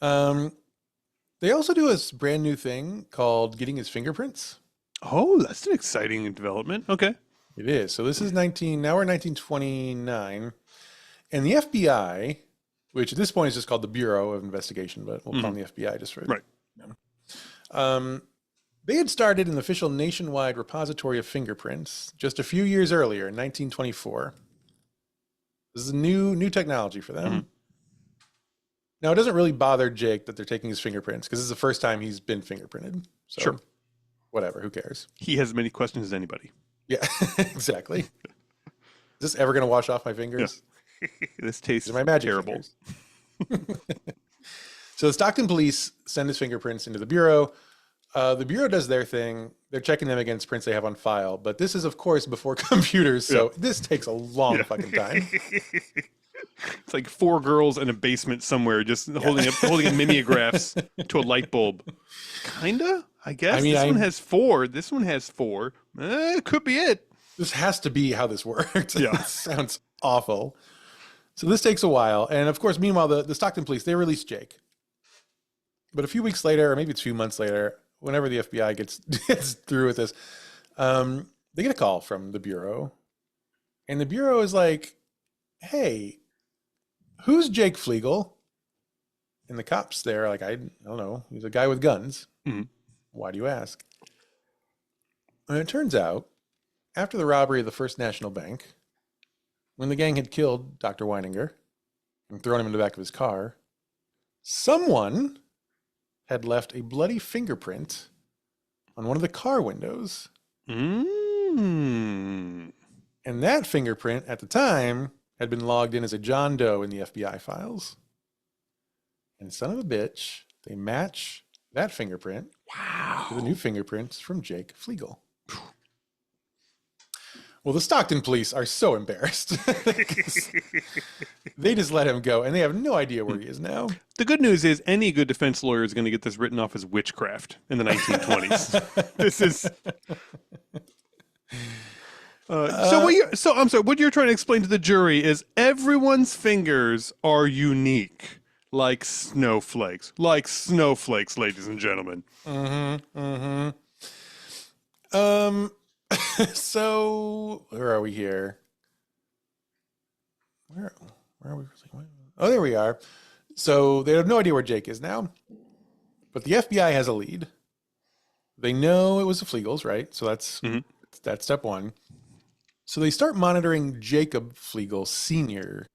They also do a brand new thing called getting his fingerprints. Oh, that's an exciting development. Okay. It is. So this is now we're 1929. And the FBI, which at this point is just called the Bureau of Investigation, but we'll call them the FBI just for... Right. They had started an official nationwide repository of fingerprints just a few years earlier in 1924. This is new technology for them. Now, it doesn't really bother Jake that they're taking his fingerprints because this is the first time he's been fingerprinted. So, sure. Whatever, who cares? He has as many questions as anybody. Yeah, exactly. Is this ever going to wash off my fingers? Yeah. This tastes my magic terrible. So the Stockton police send his fingerprints into the Bureau. The Bureau does their thing. They're checking them against prints they have on file. But this is, of course, before computers. So this takes a long fucking time. It's like 4 girls in a basement somewhere just holding mimeographs to a light bulb. Kinda, I guess. This one has 4. This one has 4. It could be it. This has to be how this works. Yeah. It sounds awful. So this takes a while. And of course, meanwhile, the Stockton police, they release Jake. But a few weeks later, or maybe it's a few months later, whenever the FBI gets through with this, they get a call from the Bureau. And the Bureau is like, hey, who's Jake Fleagle? And the cops there are like, I don't know. He's a guy with guns. Why do you ask? And it turns out, after the robbery of the First National Bank, when the gang had killed Dr. Weininger and thrown him in the back of his car, someone had left a bloody fingerprint on one of the car windows. And that fingerprint, at the time, had been logged in as a John Doe in the FBI files. And son of a bitch, they match that fingerprint to the new fingerprints from Jake Fleagle. Well, the Stockton police are so embarrassed. They just let him go, and they have no idea where he is now. The good news is any good defense lawyer is going to get this written off as witchcraft in the 1920s. This is... I'm sorry, what you're trying to explain to the jury is everyone's fingers are unique. like snowflakes. Like snowflakes, ladies and gentlemen. Mm-hmm. Mm-hmm. So where are we here? Where are we? Oh, there we are. So they have no idea where Jake is now, but the FBI has a lead. They know it was the Fleagles, right? So that's step one. So they start monitoring Jacob Fleagle Sr.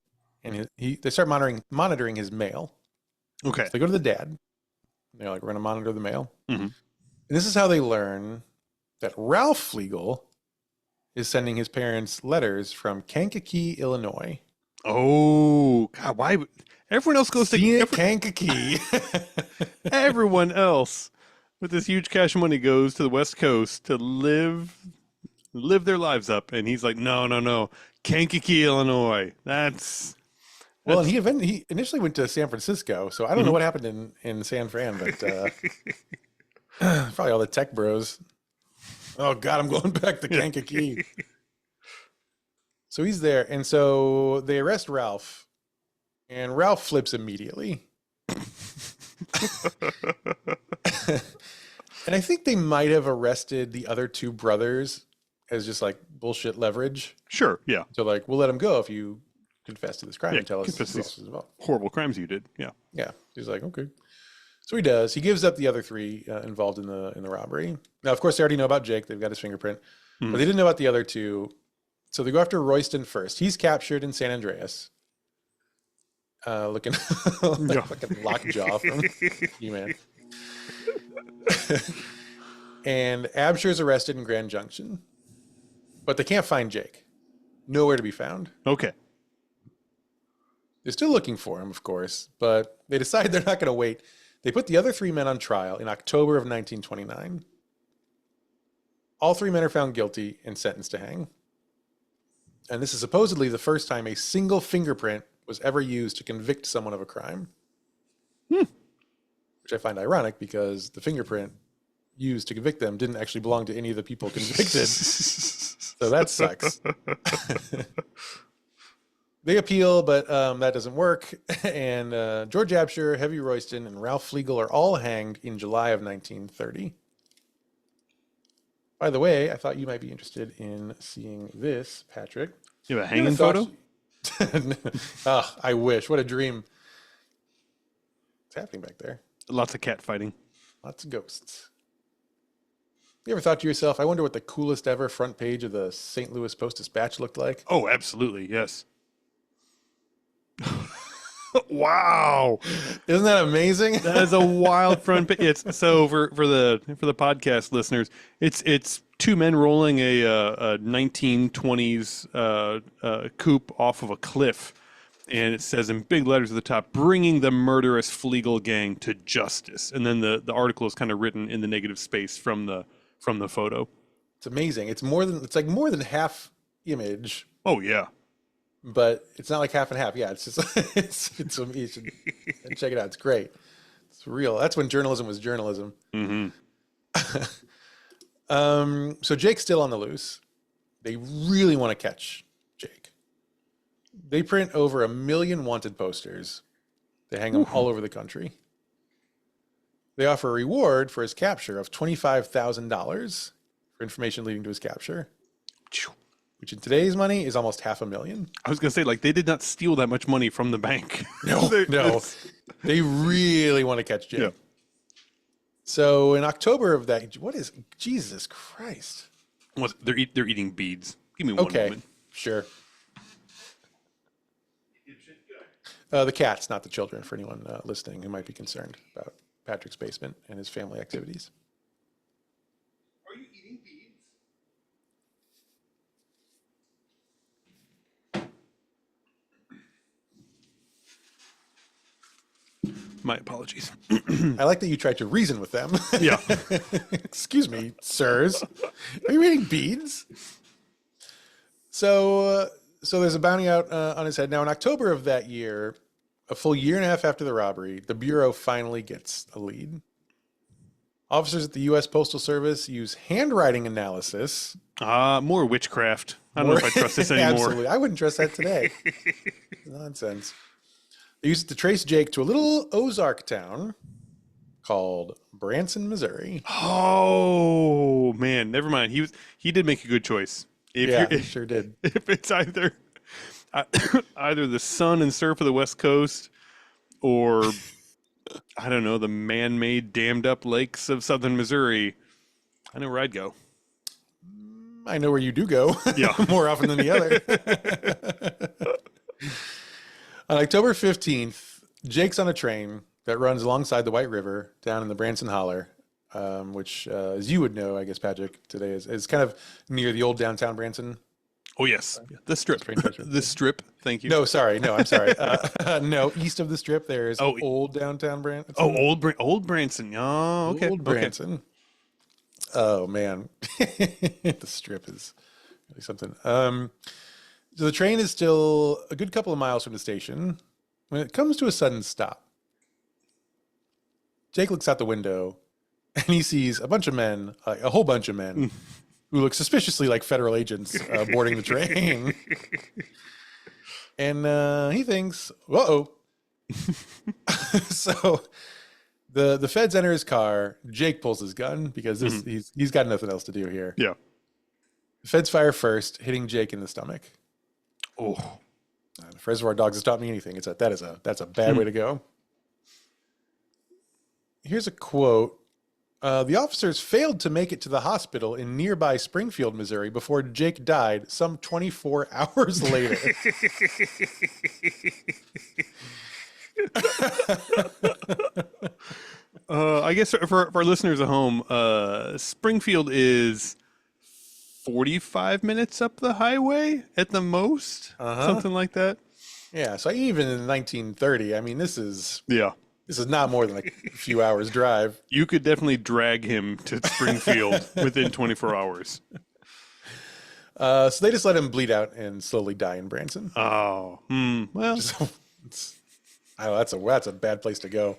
and they start monitoring his mail. Okay. So they go to the dad. They're like, we're going to monitor the mail. Mm-hmm. And this is how they learn that Ralph Fleagle is sending his parents letters from Kankakee, Illinois. Oh, God, why? Everyone else goes to Kankakee. Everyone else with this huge cash money goes to the West Coast to live their lives up, and he's like, no, Kankakee, Illinois. Well, and he initially went to San Francisco, so I don't know what happened in San Fran, but probably all the tech bros. Oh God, I'm going back to Kankakee. So he's there, and so they arrest Ralph, and Ralph flips immediately. And I think they might have arrested the other two brothers as just like bullshit leverage. Sure, yeah. So like, we'll let him go if you confess to this crime and tell us confess what this is about. Horrible crimes you did. Yeah. Yeah. He's like, okay. So he does. He gives up the other three involved in the robbery. Now, of course, they already know about Jake. They've got his fingerprint, but they didn't know about the other two. So they go after Royston first. He's captured in San Andreas. Looking like fucking lockjaw from He-Man. And Absher's arrested in Grand Junction, but they can't find Jake. Nowhere to be found. Okay. They're still looking for him, of course, but they decide they're not going to wait. They put the other three men on trial in October of 1929. All three men are found guilty and sentenced to hang. And this is supposedly the first time a single fingerprint was ever used to convict someone of a crime. Which I find ironic because the fingerprint used to convict them didn't actually belong to any of the people convicted. So that sucks. They appeal, but that doesn't work. And George Absher, Heavy Royston, and Ralph Fleagle are all hanged in July of 1930. By the way, I thought you might be interested in seeing this, Patrick. You have a hanging photo? Oh, I wish. What a dream. What's happening back there? Lots of cat fighting. Lots of ghosts. You ever thought to yourself, I wonder what the coolest ever front page of the St. Louis Post-Dispatch looked like? Oh, absolutely. Yes. Wow. Isn't that amazing? That is a wild front page. It's so for the podcast listeners, it's two men rolling a 1920s coupe off of a cliff, and it says in big letters at the top, "Bringing the murderous Fleagle gang to justice." And then the article is kind of written in the negative space from the photo. It's amazing. It's like more than half image. Oh yeah. But it's not like half and half. Yeah, it's just you should check it out. It's great. It's real. That's when journalism was journalism. So Jake's still on the loose. They really want to catch Jake. They print over 1 million wanted posters. They hang them all over the country. They offer a reward for his capture of $25,000 for information leading to his capture, which in today's money is almost $500,000. I was going to say, like, they did not steal that much money from the bank. No. They really want to catch Jake. Yeah. So in October of that, Jesus Christ? They're eating beads. Give me one moment. Sure. The cats, not the children, for anyone listening who might be concerned about Patrick's basement and his family activities. Are you eating beads? My apologies. I like that you tried to reason with them. Yeah. Excuse me, sirs. Are you eating beads? So there's a bounty out on his head. Now, in October of that year, a full year and a half after the robbery, the Bureau finally gets a lead. Officers at the U.S. Postal Service use handwriting analysis. More witchcraft. I don't know if I trust this anymore. Absolutely. I wouldn't trust that today. Nonsense. They used to trace Jake to a little Ozark town called Branson, Missouri. Oh man, never mind. He did make a good choice. He sure did. If it's either the sun and surf of the West Coast, or I don't know, the man-made dammed up lakes of southern Missouri, I know where I'd go. I know where you do go. Yeah. More often than the other. On October 15th, Jake's on a train that runs alongside the White River down in the Branson Holler, which, as you would know, I guess, Patrick, today is kind of near the old downtown Branson. Oh, yes. The Strip. The Strip. Thank you. No, sorry. No, I'm sorry. No, east of the Strip, there is old downtown Branson. Oh, old Branson. Oh, okay. Old Branson. Okay. Oh, man. The Strip is really something. So the train is still a good couple of miles from the station when it comes to a sudden stop. Jake looks out the window and he sees a whole bunch of men who look suspiciously like federal agents boarding the train. And he thinks, uh-oh. So the feds enter his car. Jake pulls his gun because he's got nothing else to do here. Yeah. The feds fire first, hitting Jake in the stomach. Oh. If Reservoir Dogs has taught me anything, it's that's a bad way to go. Here's a quote. The officers failed to make it to the hospital in nearby Springfield, Missouri before Jake died some 24 hours later. I guess for our listeners at home, Springfield is 45 minutes up the highway at the most, something like that. Yeah, so even in 1930, I mean, this is not more than like a few hours drive. You could definitely drag him to Springfield within 24 hours. So they just let him bleed out and slowly die in Branson. Oh, well, that's a bad place to go.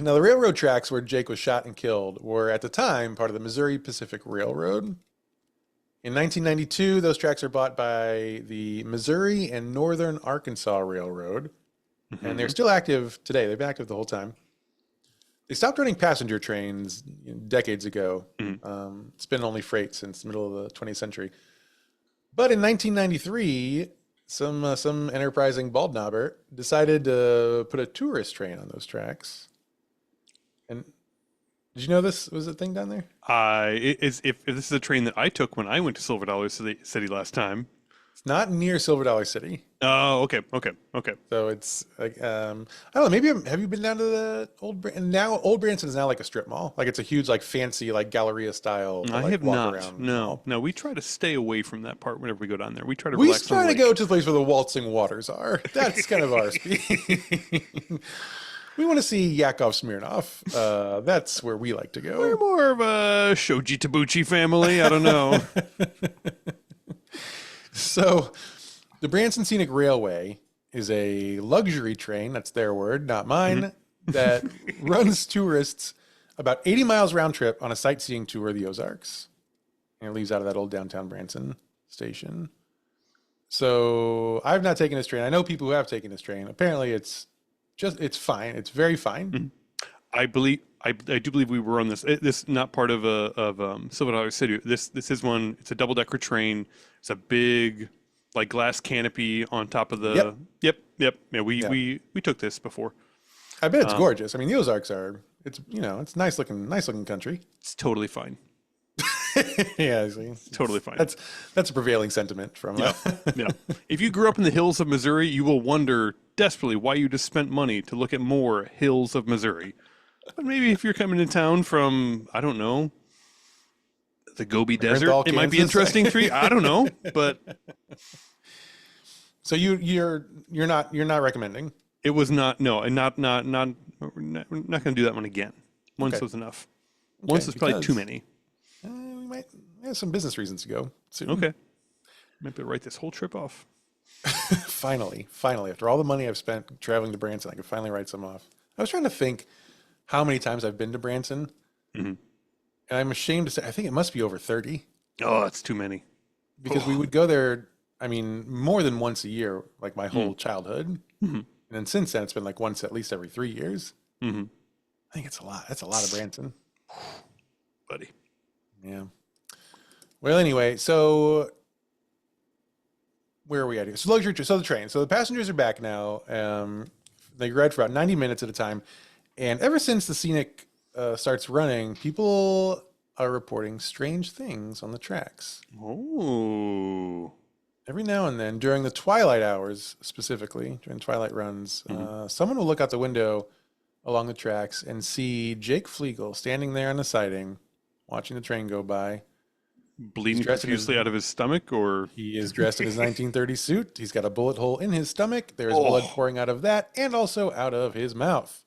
Now, the railroad tracks where Jake was shot and killed were at the time part of the Missouri Pacific Railroad. In 1992, those tracks are bought by the Missouri and Northern Arkansas Railroad. And they're still active today. They've been active the whole time. They stopped running passenger trains decades ago. It's been only freight since the middle of the 20th century. But in 1993, some enterprising bald knobber decided to put a tourist train on those tracks. And did you know this was a thing down there? If this is a train that I took when I went to Silver Dollar City last time. It's not near Silver Dollar City. Oh, okay. So it's like I don't know. Maybe have you been down to the old? And now Old Branson is now like a strip mall. Like it's a huge, like fancy, like Galleria style. I have not. No. We try to stay away from that part whenever we go down there. We try to relax. We try to go to the place where the waltzing waters are. That's kind of our speed. We want to see Yakov Smirnoff. That's where we like to go. We're more of a Shoji Tabuchi family. I don't know. So, the Branson Scenic Railway is a luxury train, that's their word, not mine, that runs tourists about 80 miles round trip on a sightseeing tour of the Ozarks. And it leaves out of that old downtown Branson station. So, I've not taken this train. I know people who have taken this train. Apparently, it's fine. It's very fine. I do believe we were on this. This is not part of Silver Dollar City. This is one. It's a double decker train. It's a big, like, glass canopy on top of the. Yep. Yeah, we took this before. I bet it's gorgeous. I mean, the Ozarks are. It's nice looking country. It's totally fine. Yeah, it's totally fine. That's a prevailing sentiment from. Yeah. If you grew up in the hills of Missouri, you will wonder desperately why you just spent money to look at more hills of Missouri. But maybe if you're coming to town from, I don't know, the Gobi Desert, it might be interesting for you. I don't know, but so you're not recommending. It was not. No, and not. We're not going to do that one again. Once was enough. Once was probably too many. We might have some business reasons to go soon. Okay, might be write this whole trip off. Finally, after all the money I've spent traveling to Branson, I can finally write some off. I was trying to think how many times I've been to Branson, and I'm ashamed to say I think it must be over 30. Oh, that's too many. Because we would go there I mean, more than once a year, like my whole childhood. And then since then, it's been like once at least every 3 years. I think it's a lot. That's a lot of Branson. Buddy. Yeah. Well, anyway, so where are we at here? So the train. So the passengers are back now. They ride for about 90 minutes at a time. And ever since the scenic starts running, people are reporting strange things on the tracks. Oh. Every now and then, during the twilight hours, specifically, during twilight runs, someone will look out the window along the tracks and see Jake Fleagle standing there on the siding, watching the train go by. Bleeding profusely out of his stomach, or? He is dressed in his 1930s suit. He's got a bullet hole in his stomach. There is blood pouring out of that and also out of his mouth.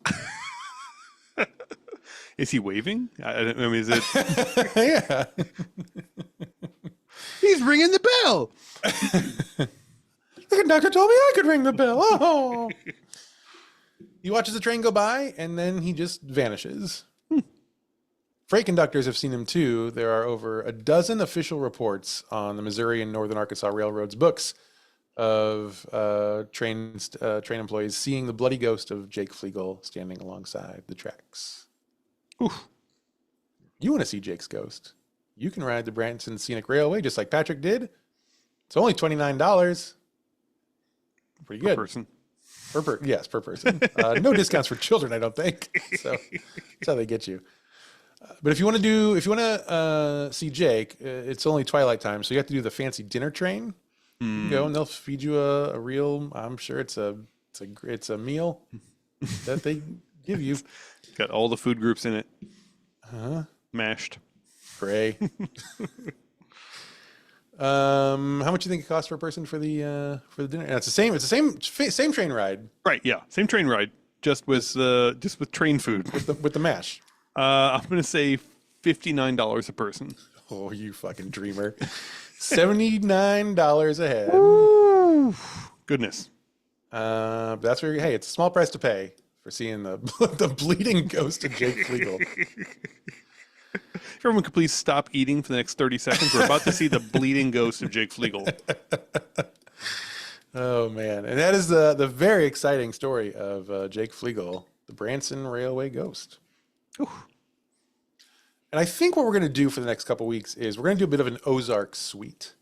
Is he waving? I mean, is it? Yeah. He's ringing the bell. The conductor told me I could ring the bell. Oh. He watches the train go by and then he just vanishes. Freight conductors have seen him too. There are over a dozen official reports on the Missouri and Northern Arkansas Railroad's books of train employees seeing the bloody ghost of Jake Fleagle standing alongside the tracks. Oof. You want to see Jake's ghost? You can ride the Branson Scenic Railway just like Patrick did. It's only $29. Pretty good. Per person. Yes, per person. No discounts for children, I don't think. So that's how they get you. But if you want to see Jake, it's only twilight time, so you have to do the fancy dinner train. You go and they'll feed you a real. I'm sure it's a meal that they give you. Got all the food groups in it. Mashed. Gray. How much do you think it costs per person for the dinner? And it's the same train ride. Right. Yeah. Same train ride, just with train food with the mash. I'm gonna say $59 a person. Oh, you fucking dreamer! $79 a head. Ooh, goodness. That's where it's a small price to pay for seeing the bleeding ghost of Jake Fleagle. If everyone could please stop eating for the next 30 seconds, we're about to see the bleeding ghost of Jake Fleagle. Oh man, and that is the very exciting story of Jake Fleagle, the Branson Railway ghost. Whew. And I think what we're going to do for the next couple weeks is we're going to do a bit of an Ozark suite.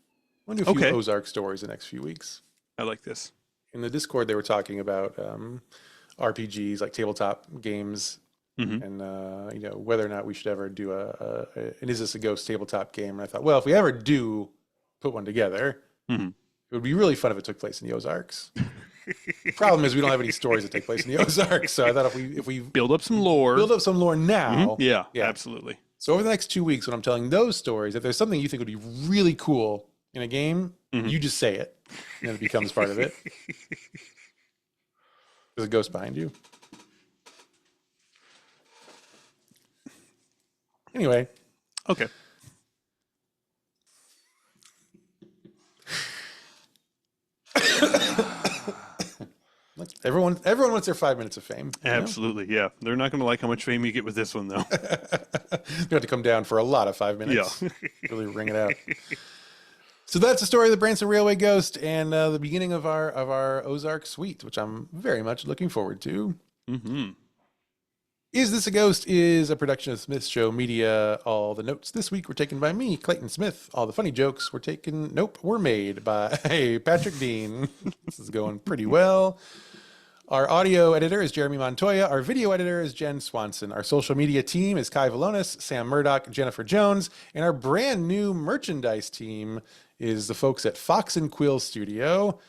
I'm going to do a few Ozark stories the next few weeks. I like this. In the Discord, they were talking about RPGs, like tabletop games, and whether or not we should ever do an Is This a Ghost tabletop game. And I thought, well, if we ever do put one together, it would be really fun if it took place in the Ozarks. The problem is we don't have any stories that take place in the Ozarks, so I thought if we build up some lore now, yeah, absolutely. So over the next 2 weeks, when I'm telling those stories, if there's something you think would be really cool in a game, you just say it, and then it becomes part of it. There's a ghost behind you. Anyway, okay. Everyone wants their 5 minutes of fame. Absolutely, yeah. They're not going to like how much fame you get with this one, though. You have to come down for a lot of 5 minutes. Yeah. Really ring it out. So that's the story of the Branson Railway Ghost and the beginning of our Ozark suite, which I'm very much looking forward to. Is This a Ghost is a production of Smith Show Media. All the notes this week were taken by me, Clayton Smith. All the funny jokes were made by Patrick Dean. This is going pretty well. Our audio editor is Jeremy Montoya. Our video editor is Jen Swanson. Our social media team is Kai Valonis, Sam Murdoch, Jennifer Jones. And our brand new merchandise team is the folks at Fox and Quill Studio.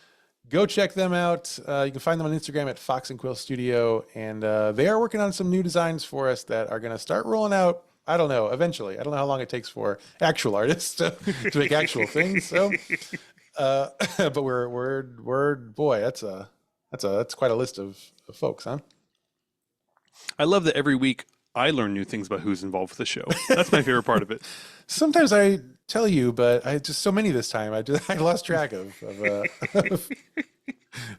Go check them out. You can find them on Instagram at Fox and Quill Studio. And they are working on some new designs for us that are going to start rolling out, I don't know, eventually. I don't know how long it takes for actual artists to make actual things. So, but boy, that's quite a list of folks, huh? I love that every week I learn new things about who's involved with the show. That's my favorite part of it. Sometimes I tell you, but I just so many this time. I lost track of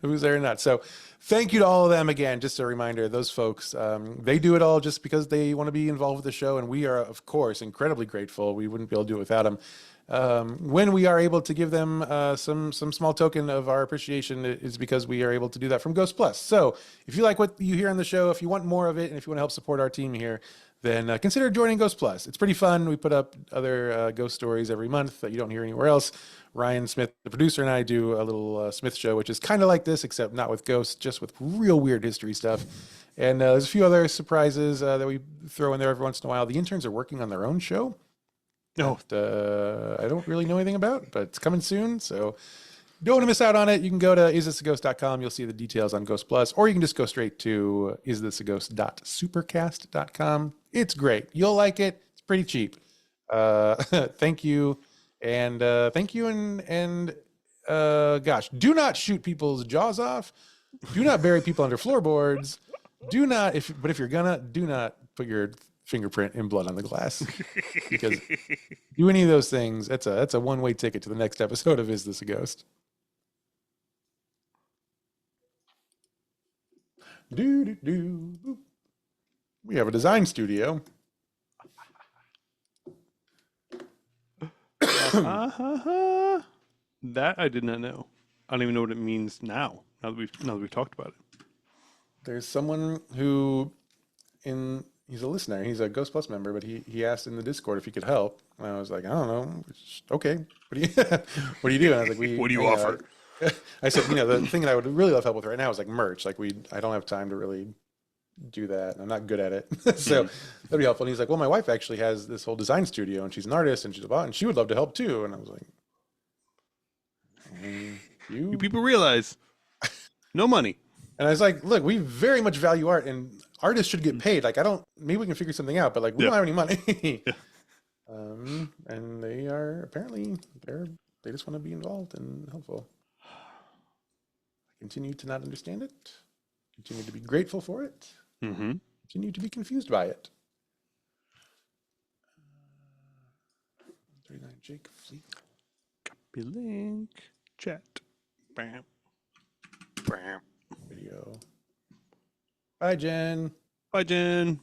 who's there or not. So thank you to all of them again. Just a reminder, those folks, they do it all just because they want to be involved with the show. And we are, of course, incredibly grateful. We wouldn't be able to do it without them. When we are able to give them some small token of our appreciation, is because we are able to do that from Ghost Plus. So if you like what you hear on the show, if you want more of it, and if you want to help support our team here, then consider joining Ghost Plus. It's pretty fun. We put up other ghost stories every month that you don't hear anywhere else. Ryan Smith, the producer, and I do a little Smith show, which is kind of like this, except not with ghosts, just with real weird history stuff. And there's a few other surprises that we throw in there every once in a while. The interns are working on their own show. No, I don't really know anything about, but it's coming soon. So don't want to miss out on it. You can go to isthisaghost.com. You'll see the details on Ghost Plus, or you can just go straight to isthisaghost.supercast.com. It's great. You'll like it. It's pretty cheap. Thank you. And thank you. And gosh, do not shoot people's jaws off. Do not bury people under floorboards. Do not, but if you're gonna, do not put your fingerprint in blood on the glass, because do any of those things, that's a one-way ticket to the next episode of Is This a Ghost? We have a design studio. That I did not know. I don't even know what it means now that we've talked about it. There's someone who he's a listener. He's a Ghost Plus member, but he asked in the Discord if he could help. And I was like, I don't know. Okay. What do you do? And I was like, what do you offer? I said, the thing that I would really love help with right now is like merch. Like I don't have time to really do that. I'm not good at it. So that'd be helpful. And he's like, well, my wife actually has this whole design studio and she's an artist and and she would love to help too. And I was like, you people realize no money. And I was like, look, we very much value art and artists should get paid. Like, maybe we can figure something out, but like, we don't have any money. And they are apparently they just want to be involved and helpful. I continue to not understand it. Continue to be grateful for it. Continue to be confused by it. 39 Jake Fleagle. Copy link. Chat. Bam. Bam. Video. Bye, Jen. Bye, Jen.